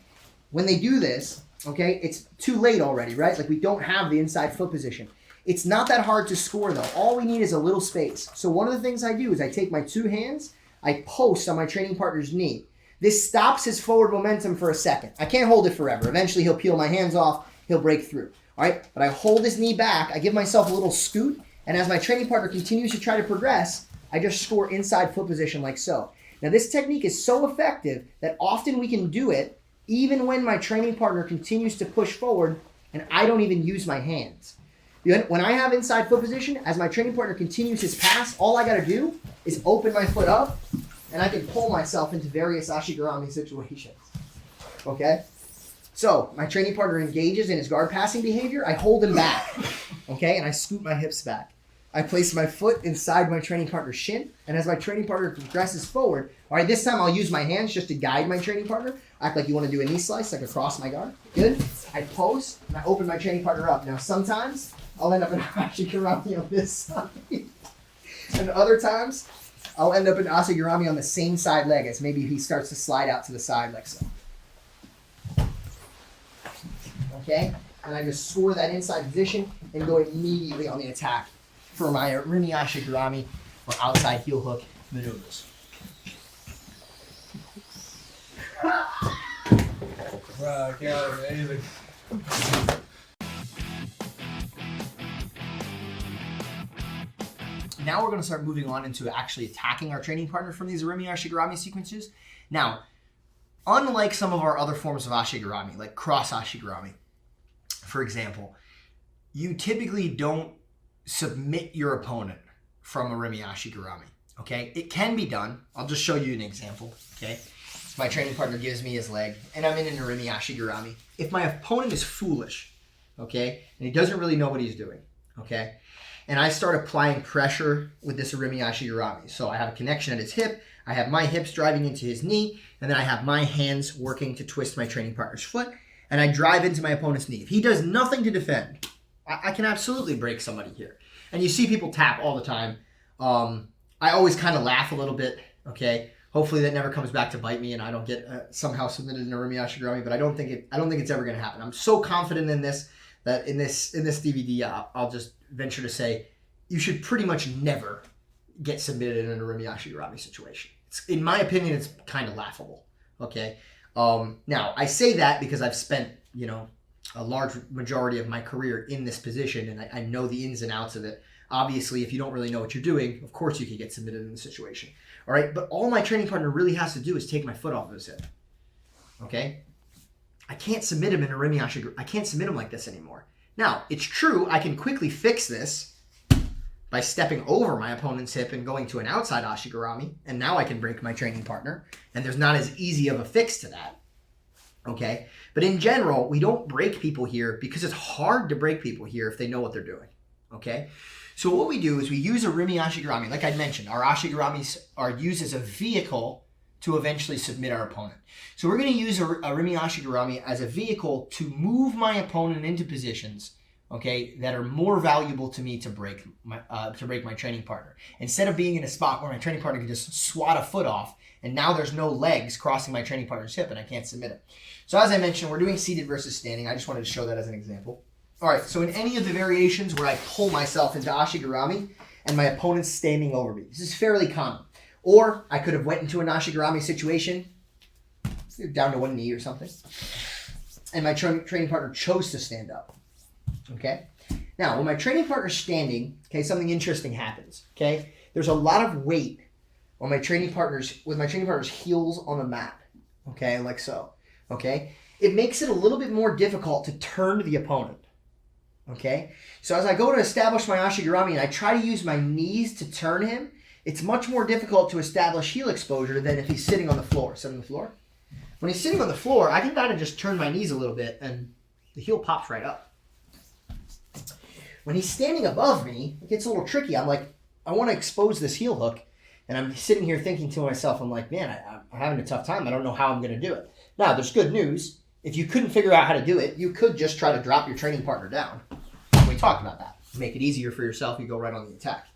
When they do this, okay, it's too late already, right? Like we don't have the inside foot position. It's not that hard to score though. All we need is a little space. So one of the things I do is I take my two hands, I post on my training partner's knee. This stops his forward momentum for a second. I can't hold it forever. Eventually he'll peel my hands off, he'll break through, all right? But I hold his knee back, I give myself a little scoot, and as my training partner continues to try to progress, I just score inside foot position like so. Now this technique is so effective that often we can do it even when my training partner continues to push forward and I don't even use my hands. When I have inside foot position, as my training partner continues his pass, all I gotta do is open my foot up and I can pull myself into various Ashigarami situations, okay? So my training partner engages in his guard passing behavior. I hold him back, okay, and I scoot my hips back. I place my foot inside my training partner's shin, and as my training partner progresses forward, all right, this time I'll use my hands just to guide my training partner. Act like you want to do a knee slice, like across my guard. Good. I pose, and I open my training partner up. Now, sometimes I'll end up in Ashigarami on this side, and other times I'll end up in Ashigarami on the same side leg as maybe he starts to slide out to the side like so. Okay, and I just score that inside position and go immediately on the attack for my Rimi Ashigarami or outside heel hook maneuvers. Wow, God, amazing. Now we're going to start moving on into actually attacking our training partner from these Rimi Ashigarami sequences. Now, unlike some of our other forms of Ashigarami, like cross Ashigarami, for example, you typically don't submit your opponent from a Rimi Ashigarami, okay? It can be done. I'll just show you an example, okay? My training partner gives me his leg, and I'm in a Rimi Ashigarami. If my opponent is foolish, okay, and he doesn't really know what he's doing, okay, and I start applying pressure with this Rimi Ashigarami. So I have a connection at his hip, I have my hips driving into his knee, and then I have my hands working to twist my training partner's foot, and I drive into my opponent's knee. If he does nothing to defend, I can absolutely break somebody here. And you see people tap all the time. I always kind of laugh a little bit, okay? Hopefully that never comes back to bite me and I don't get somehow submitted in a Rimi Ashigarami, but I don't think it's ever going to happen. I'm so confident in this that in this DVD, I'll just venture to say you should pretty much never get submitted in a Rimi Ashigarami situation. In my opinion, it's kind of laughable, okay? Now, I say that because I've spent, a large majority of my career in this position, and I know the ins and outs of it. Obviously, if you don't really know what you're doing, of course you could get submitted in the situation. All right, but all my training partner really has to do is take my foot off of his hip. Okay? I can't submit him in a Rimi Ashigarami. I can't submit him like this anymore. Now, it's true, I can quickly fix this by stepping over my opponent's hip and going to an outside Ashigarami, and now I can break my training partner, and there's not as easy of a fix to that. Okay? But in general, we don't break people here because it's hard to break people here if they know what they're doing. Okay? So what we do is we use a Rimi Ashigarami. Like I mentioned, our Ashigaramis are used as a vehicle to eventually submit our opponent. So we're going to use a Rimi Ashigarami as a vehicle to move my opponent into positions, okay, that are more valuable to me to break my training partner. Instead of being in a spot where my training partner can just swat a foot off, and now there's no legs crossing my training partner's hip, and I can't submit it. So as I mentioned, we're doing seated versus standing. I just wanted to show that as an example. All right, so in any of the variations where I pull myself into Ashigarami and my opponent's standing over me, this is fairly common. Or I could have went into an Ashigarami situation, down to one knee or something, and my training partner chose to stand up. Okay? Now, when my training partner's standing, okay, something interesting happens. Okay? There's a lot of weight on my training partner's heels on the mat. Okay, like so. Okay? It makes it a little bit more difficult to turn to the opponent. Okay? So as I go to establish my Ashigarami and I try to use my knees to turn him, it's much more difficult to establish heel exposure than if he's sitting on the floor. Sit on the floor. When he's sitting on the floor, I can kind of just turn my knees a little bit and the heel pops right up. When he's standing above me, it gets a little tricky. I'm like, I want to expose this heel hook. And I'm sitting here thinking to myself, I'm like, man, I'm having a tough time. I don't know how I'm going to do it. Now, there's good news. If you couldn't figure out how to do it, you could just try to drop your training partner down. We talked about that. Make it easier for yourself. You go right on the attack.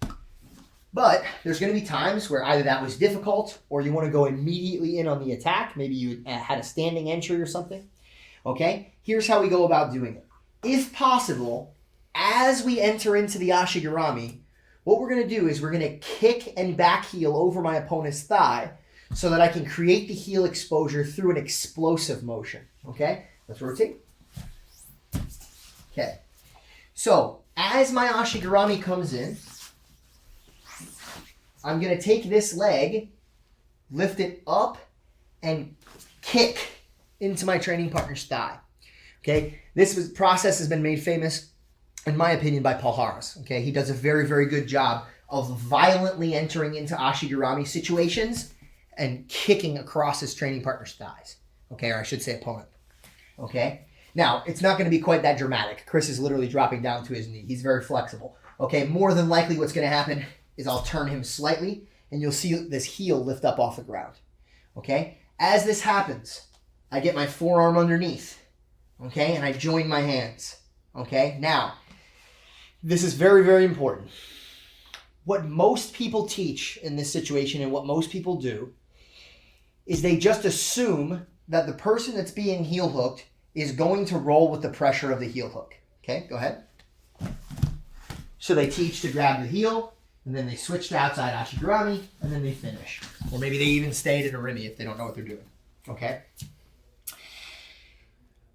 But there's going to be times where either that was difficult or you want to go immediately in on the attack. Maybe you had a standing entry or something. Okay? Here's how we go about doing it. If possible, as we enter into the Ashigarami, what we're going to do is we're going to kick and back heel over my opponent's thigh so that I can create the heel exposure through an explosive motion. Okay? Let's rotate. Okay. So, as my Ashigarami comes in, I'm going to take this leg, lift it up, and kick into my training partner's thigh. Okay? This process has been made famous, in my opinion, by Paul Harris. Okay? He does a very, very good job of violently entering into Ashigarami situations and kicking across his training partner's thighs. Okay? Or I should say opponent. Okay? Now, it's not going to be quite that dramatic. Chris is literally dropping down to his knee. He's very flexible. Okay? More than likely what's going to happen is I'll turn him slightly, and you'll see this heel lift up off the ground. Okay? As this happens, I get my forearm underneath. Okay? And I join my hands. Okay? Now, this is very, very important. What most people teach in this situation and what most people do is they just assume that the person that's being heel hooked is going to roll with the pressure of the heel hook. Okay, go ahead. So they teach to grab the heel, and then they switch to outside Ashigarami, and then they finish. Or maybe they even stay in a Rimi if they don't know what they're doing. Okay?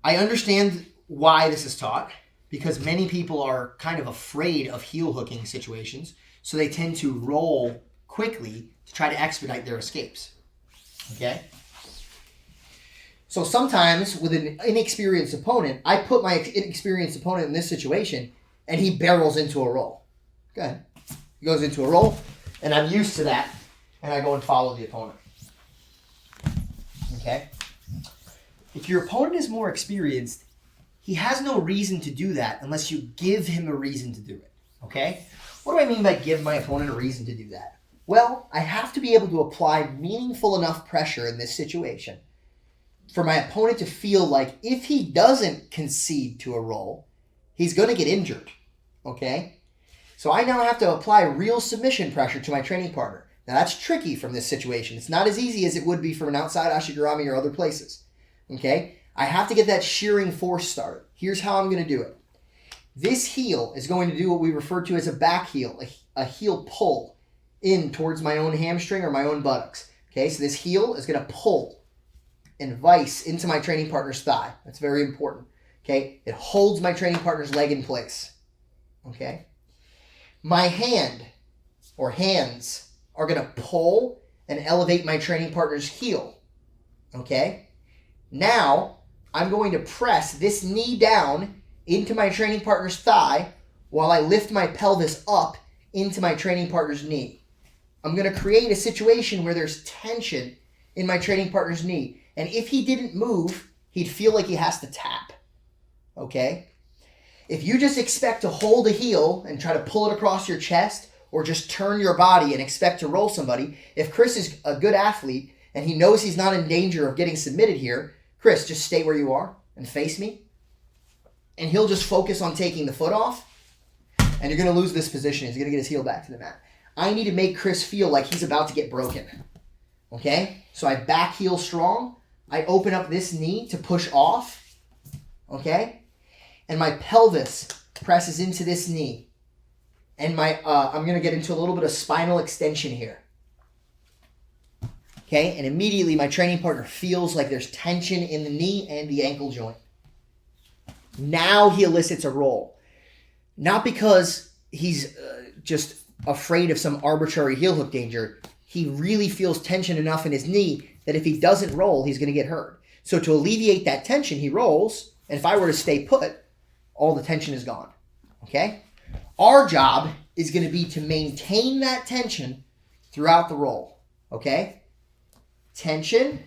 I understand why this is taught, because many people are kind of afraid of heel hooking situations, so they tend to roll quickly to try to expedite their escapes. Okay? So sometimes with an inexperienced opponent, I put my inexperienced opponent in this situation, and he barrels into a roll. Go ahead. He goes into a roll, and I'm used to that, and I go and follow the opponent. Okay? If your opponent is more experienced, he has no reason to do that unless you give him a reason to do it. Okay? What do I mean by give my opponent a reason to do that? Well, I have to be able to apply meaningful enough pressure in this situation for my opponent to feel like if he doesn't concede to a roll, he's going to get injured. Okay? So I now have to apply real submission pressure to my training partner. Now that's tricky from this situation. It's not as easy as it would be from an outside Ashigarami or other places. Okay? I have to get that shearing force started. Here's how I'm going to do it. This heel is going to do what we refer to as a back heel, a heel pull in towards my own hamstring or my own buttocks. Okay, so this heel is going to pull and vice into my training partner's thigh. That's very important. Okay, it holds my training partner's leg in place. Okay, my hand or hands are going to pull and elevate my training partner's heel. Okay, now I'm going to press this knee down into my training partner's thigh while I lift my pelvis up into my training partner's knee. I'm going to create a situation where there's tension in my training partner's knee. And if he didn't move, he'd feel like he has to tap. Okay? If you just expect to hold a heel and try to pull it across your chest or just turn your body and expect to roll somebody, if Chris is a good athlete and he knows he's not in danger of getting submitted here, Chris, just stay where you are and face me. And he'll just focus on taking the foot off, and you're going to lose this position. He's going to get his heel back to the mat. I need to make Chris feel like he's about to get broken. Okay? So I back heel strong. I open up this knee to push off. Okay? And my pelvis presses into this knee. And my I'm going to get into a little bit of spinal extension here. Okay? And immediately my training partner feels like there's tension in the knee and the ankle joint. Now he elicits a roll. Not because he's just afraid of some arbitrary heel hook danger. He really feels tension enough in his knee that if he doesn't roll, he's going to get hurt. So to alleviate that tension, he rolls. And if I were to stay put, all the tension is gone. Okay? Our job is going to be to maintain that tension throughout the roll. Okay? Tension.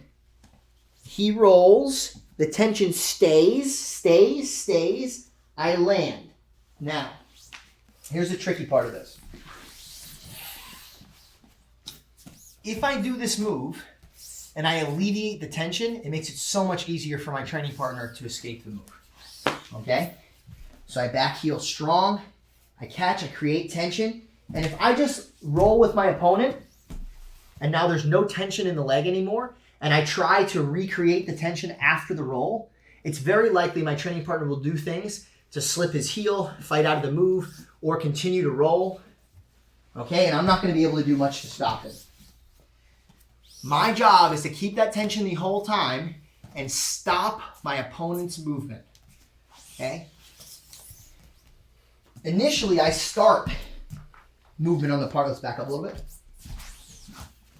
He rolls. The tension stays. I land. Now, here's the tricky part of this. If I do this move and I alleviate the tension, it makes it so much easier for my training partner to escape the move. Okay? So I back heel strong. I catch, I create tension. And if I just roll with my opponent and now there's no tension in the leg anymore, and I try to recreate the tension after the roll, it's very likely my training partner will do things to slip his heel, fight out of the move, or continue to roll. Okay, and I'm not going to be able to do much to stop it. My job is to keep that tension the whole time and stop my opponent's movement. Okay? Initially, I start movement on the part, let's back up a little bit.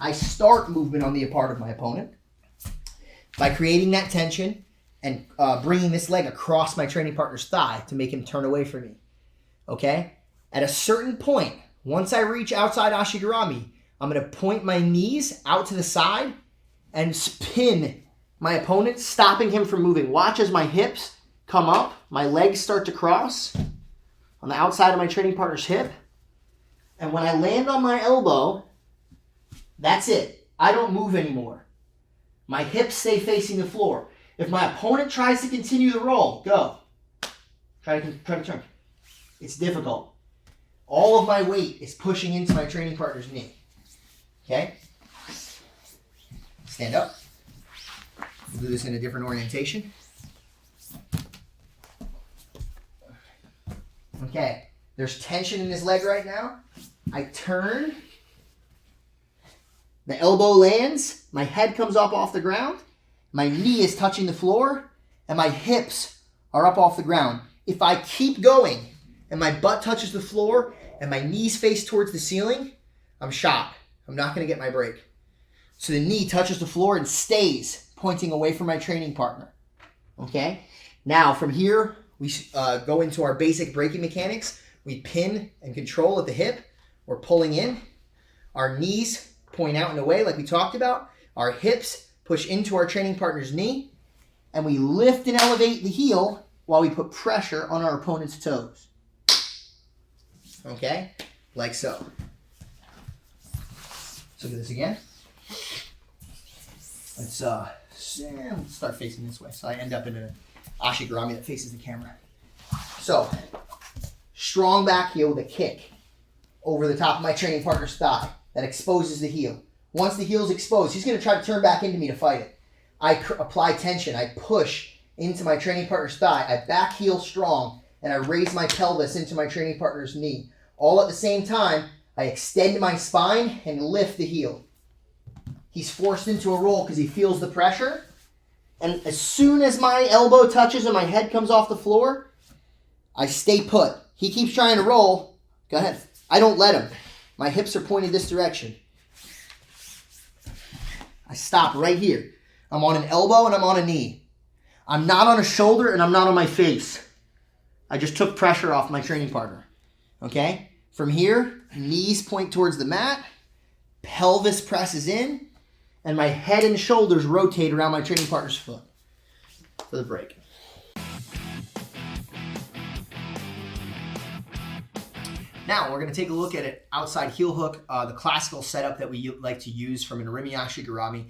I start movement on the part of my opponent by creating that tension and bringing this leg across my training partner's thigh to make him turn away from me. Okay? At a certain point, once I reach outside Ashigarami, I'm going to point my knees out to the side and spin my opponent, stopping him from moving. Watch as my hips come up, my legs start to cross on the outside of my training partner's hip. And when I land on my elbow, that's it. I don't move anymore. My hips stay facing the floor. If my opponent tries to continue the roll, go. Try to turn. It's difficult. All of my weight is pushing into my training partner's knee. Okay? Stand up. We'll do this in a different orientation. Okay. There's tension in his leg right now. I turn. The elbow lands. My head comes up off the ground. My knee is touching the floor. And my hips are up off the ground. If I keep going and my butt touches the floor and my knees face towards the ceiling, I'm shot. I'm not going to get my break. So the knee touches the floor and stays pointing away from my training partner. Okay? Now from here, we go into our basic braking mechanics. We pin and control at the hip. We're pulling in. Our knees point out and away like we talked about. Our hips push into our training partner's knee. And we lift and elevate the heel while we put pressure on our opponent's toes. Okay? Like so. Let's look at this again. Let's start facing this way. So I end up in an Ashigarami that faces the camera. So, strong back heel with a kick over the top of my training partner's thigh that exposes the heel. Once the heel is exposed, he's going to try to turn back into me to fight it. I apply tension. I push into my training partner's thigh. I back heel strong, and I raise my pelvis into my training partner's knee. All at the same time, I extend my spine and lift the heel. He's forced into a roll because he feels the pressure. And as soon as my elbow touches and my head comes off the floor, I stay put. He keeps trying to roll. Go ahead. I don't let him. My hips are pointed this direction. I stop right here. I'm on an elbow and I'm on a knee. I'm not on a shoulder and I'm not on my face. I just took pressure off my training partner. Okay? From here, knees point towards the mat, pelvis presses in, and my head and shoulders rotate around my training partner's foot for the break. Now, we're going to take a look at an outside heel hook, the classical setup that we like to use from an Arimi Ashigarami.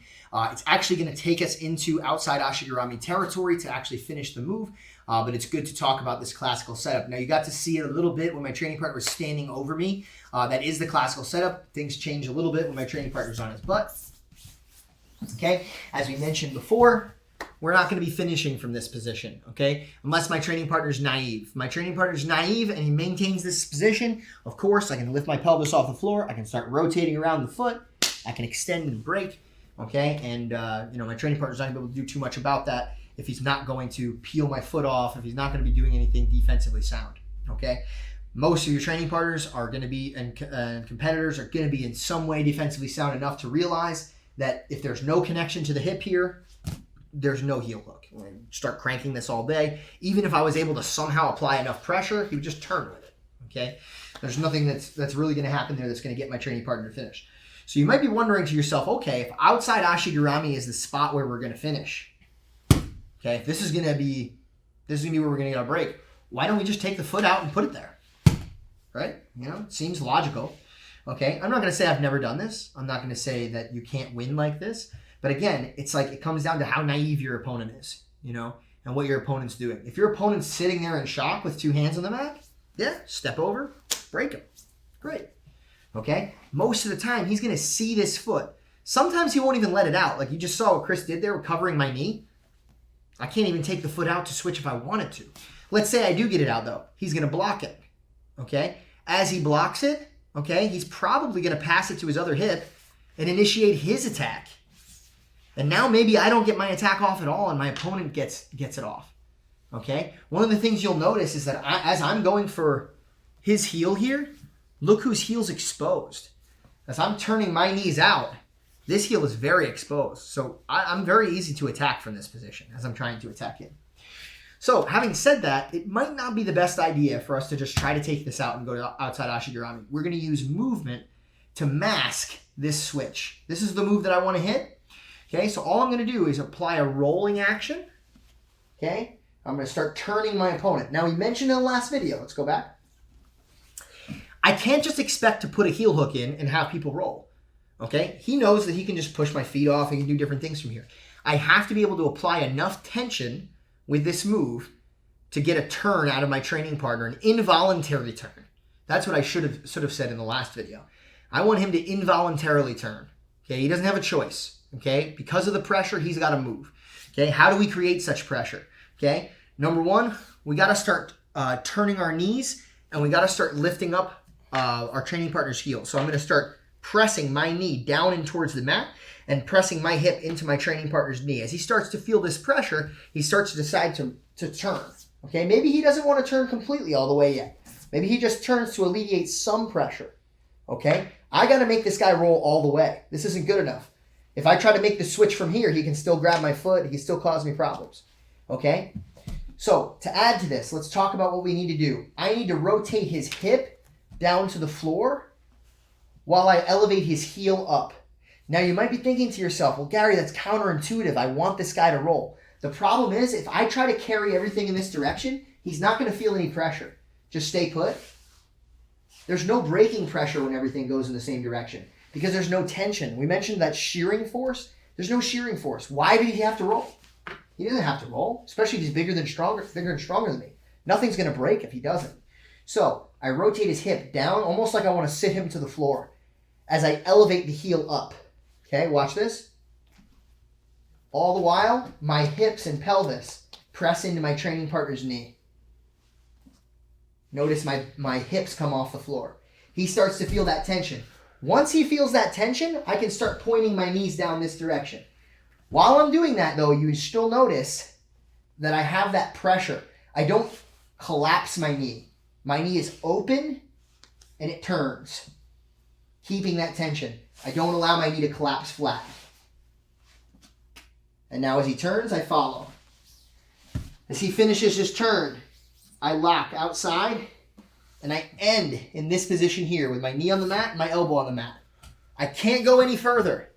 It's actually going to take us into outside Ashigarami territory to actually finish the move, but it's good to talk about this classical setup. Now, you got to see it a little bit when my training partner was standing over me. That is the classical setup. Things change a little bit when my training partner's on his butt. Okay, as we mentioned before, we're not going to be finishing from this position, okay? Unless my training partner's naive. If my training partner's naive and he maintains this position, of course, I can lift my pelvis off the floor. I can start rotating around the foot. I can extend and break, okay? And, my training partner's not going to be able to do too much about that if he's not going to peel my foot off, if he's not going to be doing anything defensively sound, okay? Most of your training partners are going to be, and competitors are going to be in some way defensively sound enough to realize that if there's no connection to the hip here, there's no heel hook. I'm going to start cranking this all day. Even if I was able to somehow apply enough pressure, he would just turn with it, okay? There's nothing that's really going to happen there that's going to get my training partner to finish. So you might be wondering to yourself, okay, if outside Ashigarami is the spot where we're going to finish, okay, if this is going to be where we're going to get our break, why don't we just take the foot out and put it there, right? It seems logical. Okay, I'm not going to say I've never done this. I'm not going to say that you can't win like this. But again, it's like it comes down to how naive your opponent is, and what your opponent's doing. If your opponent's sitting there in shock with two hands on the mat, yeah, step over, break him. Great. Okay? Most of the time, he's going to see this foot. Sometimes he won't even let it out. Like you just saw what Chris did there with covering my knee. I can't even take the foot out to switch if I wanted to. Let's say I do get it out, though. He's going to block it. Okay? As he blocks it, okay, he's probably going to pass it to his other hip and initiate his attack. And now maybe I don't get my attack off at all and my opponent gets it off. Okay? One of the things you'll notice is that as I'm going for his heel here, look whose heel's exposed. As I'm turning my knees out, this heel is very exposed. So I'm very easy to attack from this position as I'm trying to attack him. So, having said that, it might not be the best idea for us to just try to take this out and go to outside Ashigarami. We're going to use movement to mask this switch. This is the move that I want to hit. Okay, so all I'm going to do is apply a rolling action. Okay, I'm going to start turning my opponent. Now, we mentioned in the last video, let's go back. I can't just expect to put a heel hook in and have people roll. Okay, he knows that he can just push my feet off and he can do different things from here. I have to be able to apply enough tension with this move to get a turn out of my training partner, an involuntary turn. That's what I should have said in the last video. I want him to involuntarily turn. Okay, he doesn't have a choice. Okay, because of the pressure, he's got to move. Okay, how do we create such pressure? Okay, number one, we got to start turning our knees, and we got to start lifting up our training partner's heel. So I'm going to start pressing my knee down and towards the mat and pressing my hip into my training partner's knee. As he starts to feel this pressure, he starts to decide to turn. Okay, maybe he doesn't want to turn completely all the way yet. Maybe he just turns to alleviate some pressure. Okay, I got to make this guy roll all the way. This isn't good enough. If I try to make the switch from here, he can still grab my foot. He can still cause me problems. Okay, so to add to this, let's talk about what we need to do. I need to rotate his hip down to the floor while I elevate his heel up. Now, you might be thinking to yourself, well, Gary, that's counterintuitive. I want this guy to roll. The problem is, if I try to carry everything in this direction, he's not going to feel any pressure. Just stay put. There's no braking pressure when everything goes in the same direction because there's no tension. We mentioned that shearing force. There's no shearing force. Why did he have to roll? He doesn't have to roll, especially if he's bigger and stronger than me. Nothing's going to break if he doesn't. So I rotate his hip down, almost like I want to sit him to the floor as I elevate the heel up. Okay, watch this. All the while, my hips and pelvis press into my training partner's knee. Notice my hips come off the floor. He starts to feel that tension. Once he feels that tension, I can start pointing my knees down this direction. While I'm doing that, though, you still notice that I have that pressure. I don't collapse my knee. My knee is open and it turns, keeping that tension. I don't allow my knee to collapse flat. And now as he turns, I follow. As he finishes his turn, I lock outside and I end in this position here with my knee on the mat and my elbow on the mat. I can't go any further.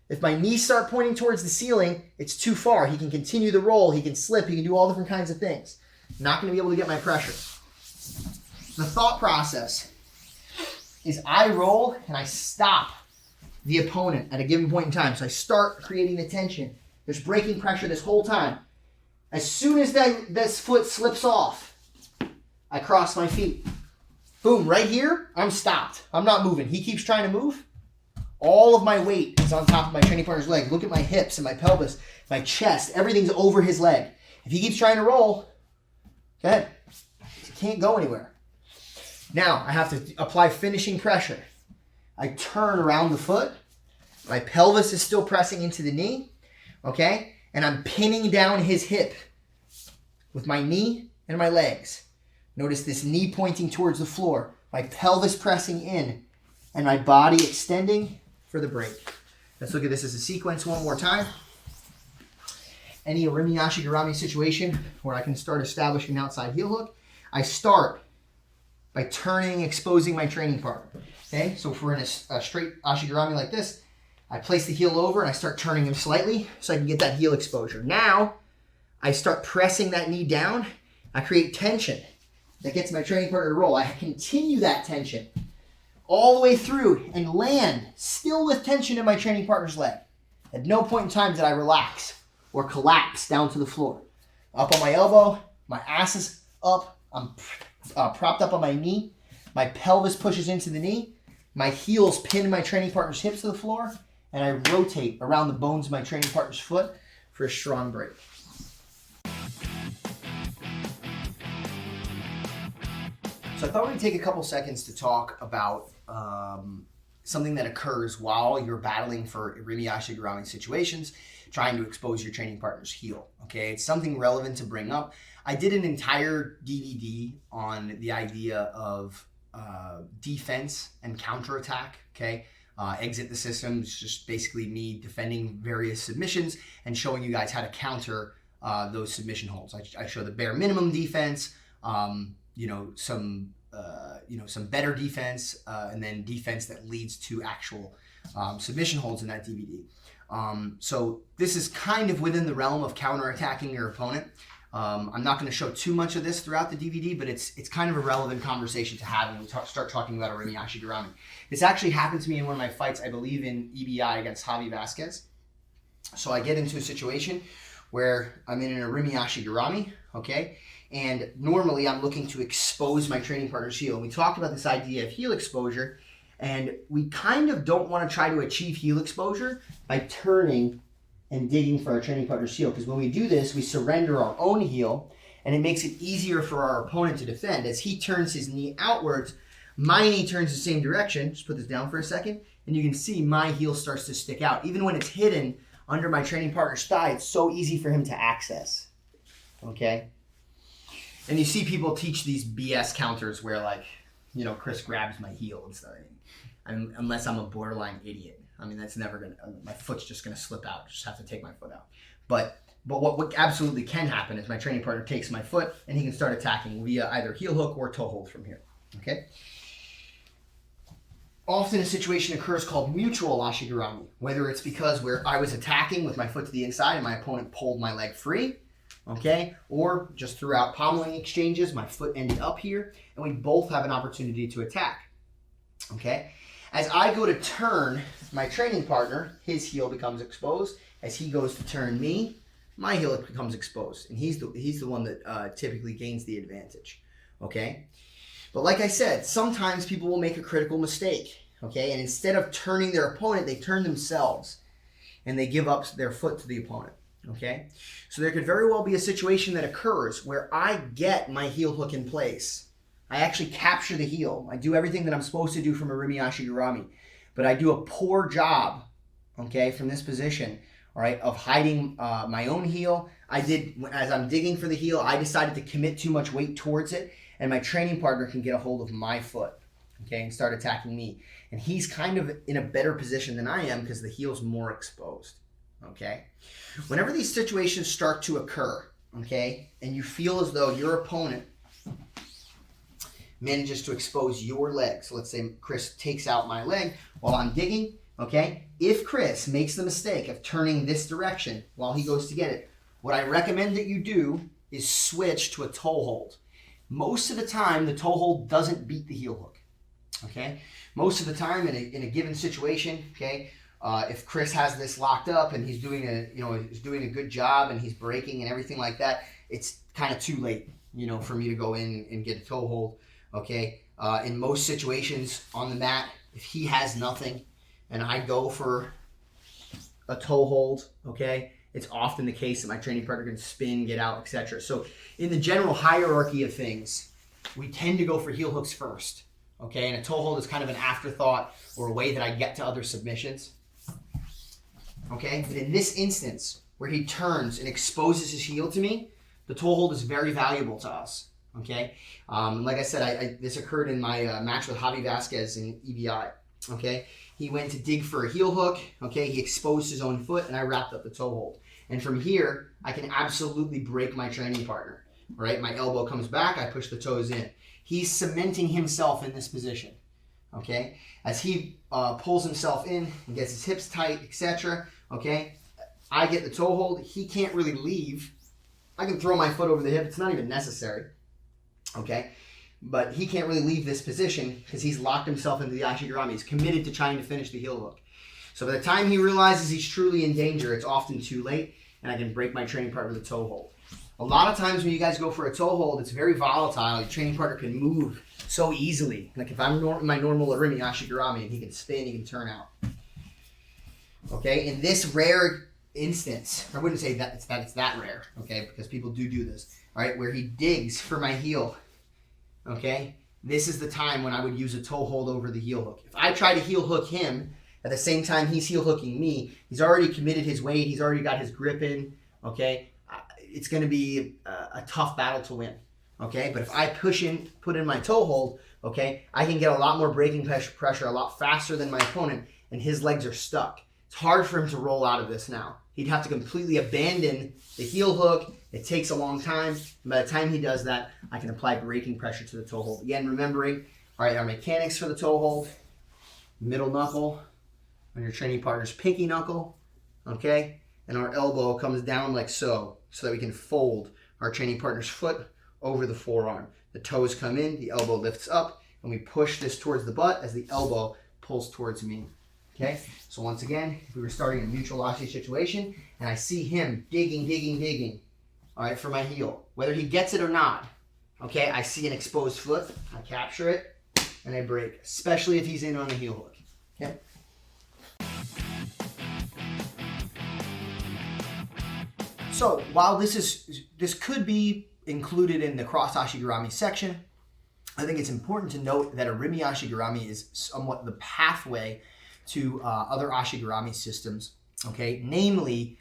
If my knees start pointing towards the ceiling, it's too far. He can continue the roll, he can slip, he can do all different kinds of things. Not going to be able to get my pressure. The thought process is I roll and I stop the opponent at a given point in time. So I start creating the tension. There's braking pressure this whole time. As soon as this foot slips off, I cross my feet. Boom, right here, I'm stopped. I'm not moving. He keeps trying to move. All of my weight is on top of my training partner's leg. Look at my hips and my pelvis, my chest. Everything's over his leg. If he keeps trying to roll, go ahead. He can't go anywhere. Now, I have to apply finishing pressure. I turn around the foot. My pelvis is still pressing into the knee. Okay? And I'm pinning down his hip with my knee and my legs. Notice this knee pointing towards the floor, my pelvis pressing in, and my body extending for the break. Let's look at this as a sequence one more time. Any Orimi Ashigarami situation where I can start establishing an outside heel hook, I start by turning, exposing my training partner. Okay, so if we're in a straight Ashigarami like this, I place the heel over and I start turning him slightly so I can get that heel exposure. Now, I start pressing that knee down. I create tension that gets my training partner to roll. I continue that tension all the way through and land still with tension in my training partner's leg. At no point in time did I relax or collapse down to the floor. Up on my elbow, my ass is up, I'm propped up on my knee, my pelvis pushes into the knee, my heels pin my training partner's hips to the floor, and I rotate around the bones of my training partner's foot for a strong break. So I thought we'd take a couple seconds to talk about something that occurs while you're battling for Orimi Ashigarami situations, trying to expose your training partner's heel. Okay, it's something relevant to bring up. I did an entire DVD on the idea of defense and counterattack. Okay, exit the system. It's just basically me defending various submissions and showing you guys how to counter those submission holds. I show the bare minimum defense. Some some better defense, and then defense that leads to actual submission holds in that DVD. So this is kind of within the realm of counterattacking your opponent. I'm not going to show too much of this throughout the DVD, but it's kind of a relevant conversation to have when we start talking about Arimi Ashigurami. This actually happened to me in one of my fights, I believe in EBI against Javi Vasquez. So I get into a situation where I'm in an Arimi Ashigurami, okay? And normally I'm looking to expose my training partner's heel. And we talked about this idea of heel exposure, and we kind of don't want to try to achieve heel exposure by turning and digging for our training partner's heel. Because when we do this, we surrender our own heel, and it makes it easier for our opponent to defend. As he turns his knee outwards, my knee turns the same direction. Just put this down for a second, and you can see my heel starts to stick out. Even when it's hidden under my training partner's thigh, it's so easy for him to access, okay? And you see people teach these BS counters where, like, Chris grabs my heel and stuff. Unless I'm a borderline idiot. I mean, that's never going to, my foot's just going to slip out. Just have to take my foot out. But what absolutely can happen is my training partner takes my foot and he can start attacking via either heel hook or toe hold from here, okay? Often a situation occurs called mutual Ashigurami, whether it's because where I was attacking with my foot to the inside and my opponent pulled my leg free, okay? Or just throughout pommeling exchanges, my foot ended up here and we both have an opportunity to attack, okay? As I go to turn my training partner, his heel becomes exposed. As he goes to turn me, my heel becomes exposed. And he's the one that typically gains the advantage, okay? But like I said, sometimes people will make a critical mistake, okay? And instead of turning their opponent, they turn themselves and they give up their foot to the opponent, okay? So there could very well be a situation that occurs where I get my heel hook in place. I actually capture the heel. I do everything that I'm supposed to do from Arimi Ashigurami, but I do a poor job, okay, from this position, all right, of hiding my own heel. As I'm digging for the heel, I decided to commit too much weight towards it, and my training partner can get a hold of my foot, okay, and start attacking me. And he's kind of in a better position than I am because the heel's more exposed, okay? Whenever these situations start to occur, okay, and you feel as though your opponent manages to expose your leg. So let's say Chris takes out my leg while I'm digging, okay? If Chris makes the mistake of turning this direction while he goes to get it, what I recommend that you do is switch to a toe hold. Most of the time, the toe hold doesn't beat the heel hook, okay? Most of the time in a given situation, okay, if Chris has this locked up and he's doing a good job and he's breaking and everything like that, it's kind of too late, for me to go in and get a toe hold. Okay, in most situations on the mat, if he has nothing and I go for a toe hold, okay, it's often the case that my training partner can spin, get out, etc. So in the general hierarchy of things, we tend to go for heel hooks first, okay, and a toe hold is kind of an afterthought or a way that I get to other submissions, okay? But in this instance, where he turns and exposes his heel to me, the toe hold is very valuable to us. Okay, like I said, this occurred in my match with Javi Vasquez in EBI. Okay, he went to dig for a heel hook. Okay, he exposed his own foot, and I wrapped up the toe hold. And from here, I can absolutely break my training partner. All right, my elbow comes back, I push the toes in. He's cementing himself in this position. Okay, as he pulls himself in and gets his hips tight, etc. Okay, I get the toe hold. He can't really leave. I can throw my foot over the hip. It's not even necessary. Okay, but he can't really leave this position because he's locked himself into the Ashigurami. He's committed to trying to finish the heel hook. So by the time he realizes he's truly in danger, it's often too late, and I can break my training partner with a toe hold. A lot of times when you guys go for a toe hold, it's very volatile. Your training partner can move so easily. Like if I'm my normal Arimi Ashigurami, and he can spin, he can turn out. Okay, in this rare instance, I wouldn't say that it's that rare, okay, because people do this. All right, where he digs for my heel, okay? This is the time when I would use a toe hold over the heel hook. If I try to heel hook him at the same time he's heel hooking me, he's already committed his weight, he's already got his grip in, okay? It's going to be a tough battle to win, okay? But if I put in my toe hold, okay, I can get a lot more braking pressure a lot faster than my opponent, and his legs are stuck. It's hard for him to roll out of this now. He'd have to completely abandon the heel hook. It takes a long time. And by the time he does that, I can apply braking pressure to the toe hold. Again, remembering, all right, our mechanics for the toe hold, middle knuckle on your training partner's pinky knuckle, okay? And our elbow comes down like so that we can fold our training partner's foot over the forearm. The toes come in, the elbow lifts up, and we push this towards the butt as the elbow pulls towards me. Okay, so once again, if we were starting a mutual oxy situation and I see him digging, all right, for my heel, whether he gets it or not, okay, I see an exposed foot, I capture it, and I break, especially if he's in on a heel hook, okay? So while this could be included in the cross ashigarami section, I think it's important to note that a Rimi ashigarami is somewhat the pathway to other ashigarami systems, okay? Namely,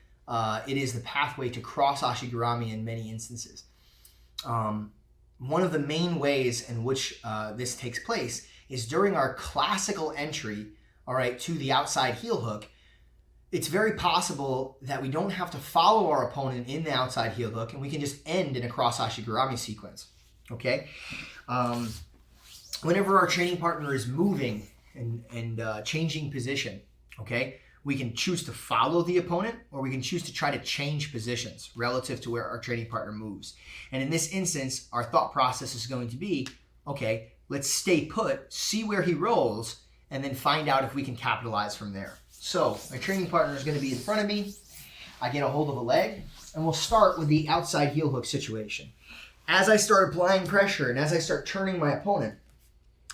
it is the pathway to cross ashigarami in many instances. One of the main ways in which this takes place is during our classical entry, all right, to the outside heel hook. It's very possible that we don't have to follow our opponent in the outside heel hook, and we can just end in a cross ashigarami sequence, okay? Whenever our training partner is moving and changing position, okay, we can choose to follow the opponent, or we can choose to try to change positions relative to where our training partner moves. And in this instance, our thought process is going to be, okay, let's stay put, see where he rolls, and then find out if we can capitalize from there. So my training partner is going to be in front of me. I get a hold of a leg, and we'll start with the outside heel hook situation. As I start applying pressure and as I start turning my opponent,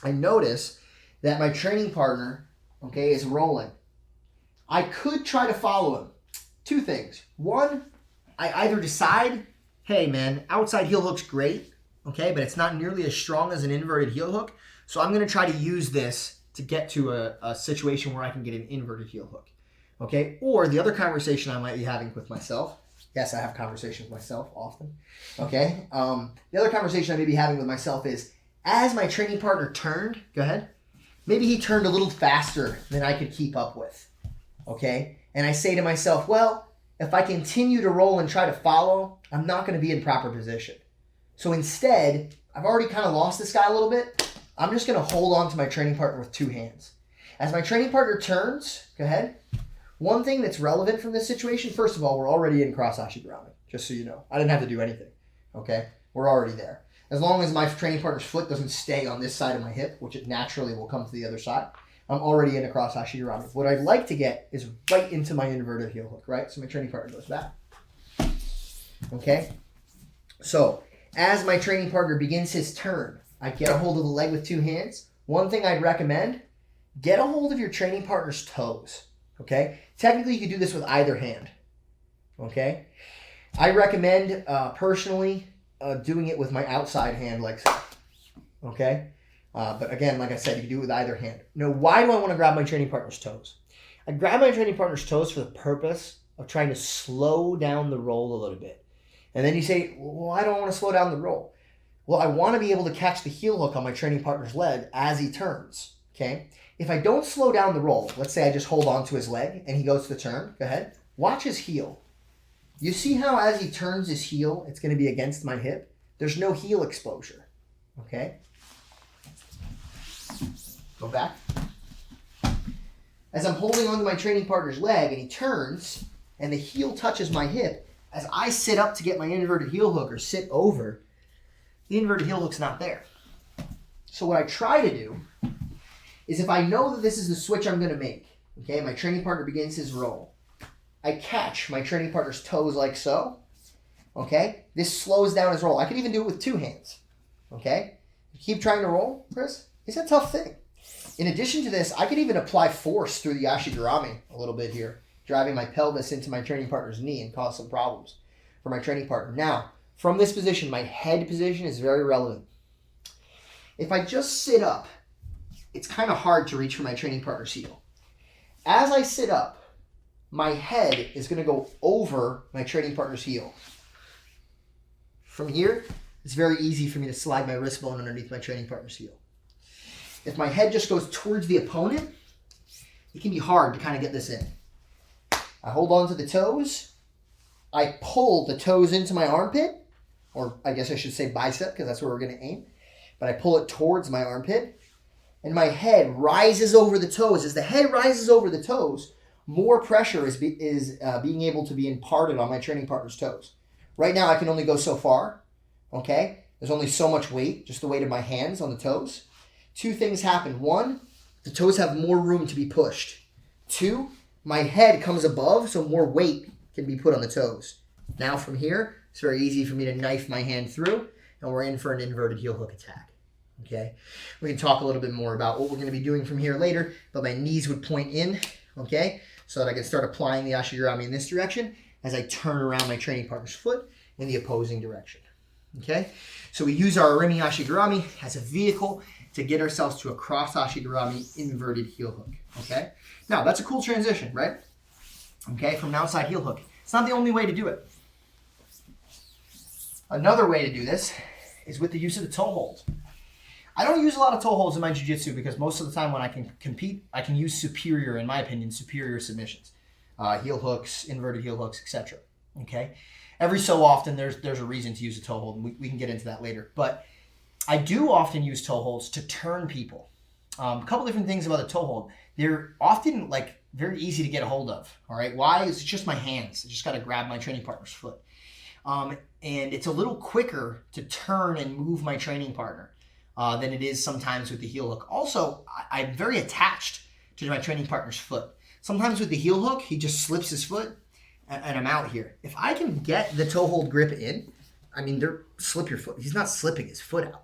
I notice that my training partner, okay, is rolling. I could try to follow him. Two things. One, I either decide, hey man, outside heel hook's great, okay, but it's not nearly as strong as an inverted heel hook, so I'm going to try to use this to get to a situation where I can get an inverted heel hook, okay? Or the other conversation I might be having with myself, yes, I have conversations with myself often, okay? The other conversation I may be having with myself is, as my training partner turned, go ahead, maybe he turned a little faster than I could keep up with, okay? And I say to myself, well, if I continue to roll and try to follow, I'm not going to be in proper position. So instead, I've already kind of lost this guy a little bit. I'm just going to hold on to my training partner with two hands. As my training partner turns, go ahead. One thing that's relevant from this situation, first of all, we're already in cross ashigarami, just so you know. I didn't have to do anything, okay? We're already there. As long as my training partner's foot doesn't stay on this side of my hip, which it naturally will come to the other side, I'm already in a cross ashigarami. What I'd like to get is right into my inverted heel hook, right? So my training partner goes back, okay? So as my training partner begins his turn, I get a hold of the leg with two hands. One thing I'd recommend, get a hold of your training partner's toes, okay? Technically, you could do this with either hand, okay? I recommend, personally, doing it with my outside hand like so, okay? But again, like I said, you can do it with either hand. Now, why do I want to grab my training partner's toes? I grab my training partner's toes for the purpose of trying to slow down the roll a little bit. And then you say, well, I don't want to slow down the roll. Well, I want to be able to catch the heel hook on my training partner's leg as he turns, okay? If I don't slow down the roll, let's say I just hold on to his leg and he goes to the turn, go ahead. Watch his heel. You see how as he turns his heel, it's going to be against my hip? There's no heel exposure, okay? Go back. As I'm holding onto my training partner's leg and he turns and the heel touches my hip, as I sit up to get my inverted heel hook or sit over, the inverted heel hook's not there. So what I try to do is, if I know that this is the switch I'm going to make, okay, my training partner begins his roll, I catch my training partner's toes like so, okay? This slows down his roll. I could even do it with two hands, okay? Keep trying to roll, Chris. It's a tough thing. In addition to this, I could even apply force through the ashigarami a little bit here, driving my pelvis into my training partner's knee and cause some problems for my training partner. Now, from this position, my head position is very relevant. If I just sit up, it's kind of hard to reach for my training partner's heel. As I sit up, my head is going to go over my training partner's heel. From here, it's very easy for me to slide my wrist bone underneath my training partner's heel. If my head just goes towards the opponent, it can be hard to kind of get this in. I hold on to the toes. I pull the toes into my armpit, or I guess I should say bicep because that's where we're going to aim. But I pull it towards my armpit, and my head rises over the toes. As the head rises over the toes, more pressure is being able to be imparted on my training partner's toes. Right now, I can only go so far, okay? There's only so much weight, just the weight of my hands on the toes. Two things happen. One, the toes have more room to be pushed. Two, my head comes above, so more weight can be put on the toes. Now from here, it's very easy for me to knife my hand through, and we're in for an inverted heel hook attack. Okay, we can talk a little bit more about what we're going to be doing from here later, but my knees would point in, okay, so that I can start applying the Ashigarami in this direction as I turn around my training partner's foot in the opposing direction. Okay, so we use our Arimi Ashigarami as a vehicle to get ourselves to a cross Ashigarami inverted heel hook. Okay, now that's a cool transition, right? Okay, from an outside heel hook. It's not the only way to do it. Another way to do this is with the use of the toe hold. I don't use a lot of toe holds in my jiu-jitsu because most of the time when I can compete, I can use superior, in my opinion, superior submissions. Heel hooks, inverted heel hooks, etc. Okay? Every so often, there's a reason to use a toe hold, and we can get into that later. But I do often use toe holds to turn people. A couple different things about the toe hold. They're often like very easy to get a hold of. All right? Why? It's just my hands. I just got to grab my training partner's foot. And it's a little quicker to turn and move my training partner than it is sometimes with the heel hook. Also, I'm very attached to my training partner's foot. Sometimes with the heel hook, he just slips his foot and I'm out here. If I can get the toe hold grip in, I mean, slip your foot. He's not slipping his foot out.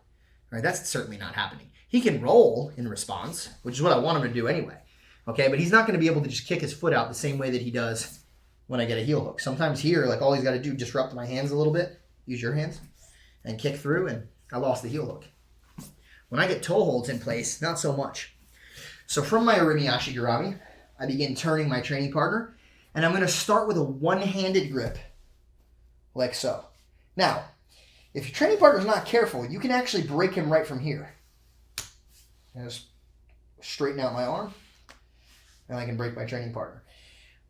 Right? That's certainly not happening. He can roll in response, which is what I want him to do anyway. Okay, but he's not going to be able to just kick his foot out the same way that he does when I get a heel hook. Sometimes here, like all he's got to do, disrupt my hands a little bit, use your hands, and kick through, and I lost the heel hook. When I get toe holds in place, not so much. So from my Arimi Ashigarami, I begin turning my training partner, and I'm going to start with a one-handed grip, like so. Now, if your training partner's not careful, you can actually break him right from here. Just straighten out my arm, and I can break my training partner.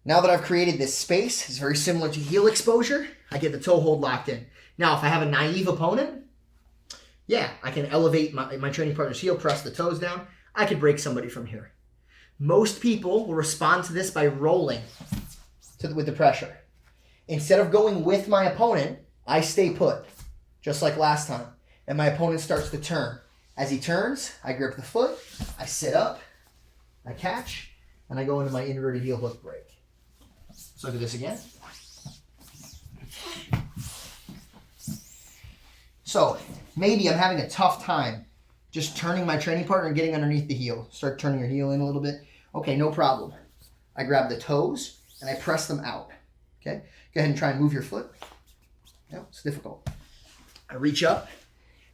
Now that I've created this space, it's very similar to heel exposure. I get the toe hold locked in. Now, if I have a naive opponent, yeah, I can elevate my training partner's heel, press the toes down. I could break somebody from here. Most people will respond to this by rolling with the pressure. Instead of going with my opponent, I stay put, just like last time. And my opponent starts to turn. As he turns, I grip the foot, I sit up, I catch, and I go into my inverted heel hook break. So I'll do this again. So maybe I'm having a tough time just turning my training partner and getting underneath the heel. Start turning your heel in a little bit. Okay, no problem. I grab the toes and I press them out. Okay, go ahead and try and move your foot. No, it's difficult. I reach up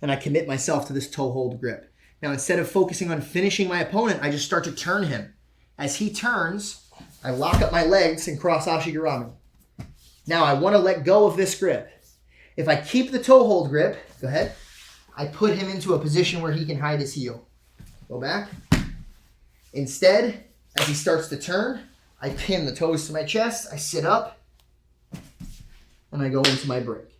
and I commit myself to this toe hold grip. Now instead of focusing on finishing my opponent, I just start to turn him. As he turns, I lock up my legs and cross Ashigarami. Now I want to let go of this grip. If I keep the toe hold grip, go ahead, I put him into a position where he can hide his heel. Go back. Instead, as he starts to turn, I pin the toes to my chest, I sit up, and I go into my break.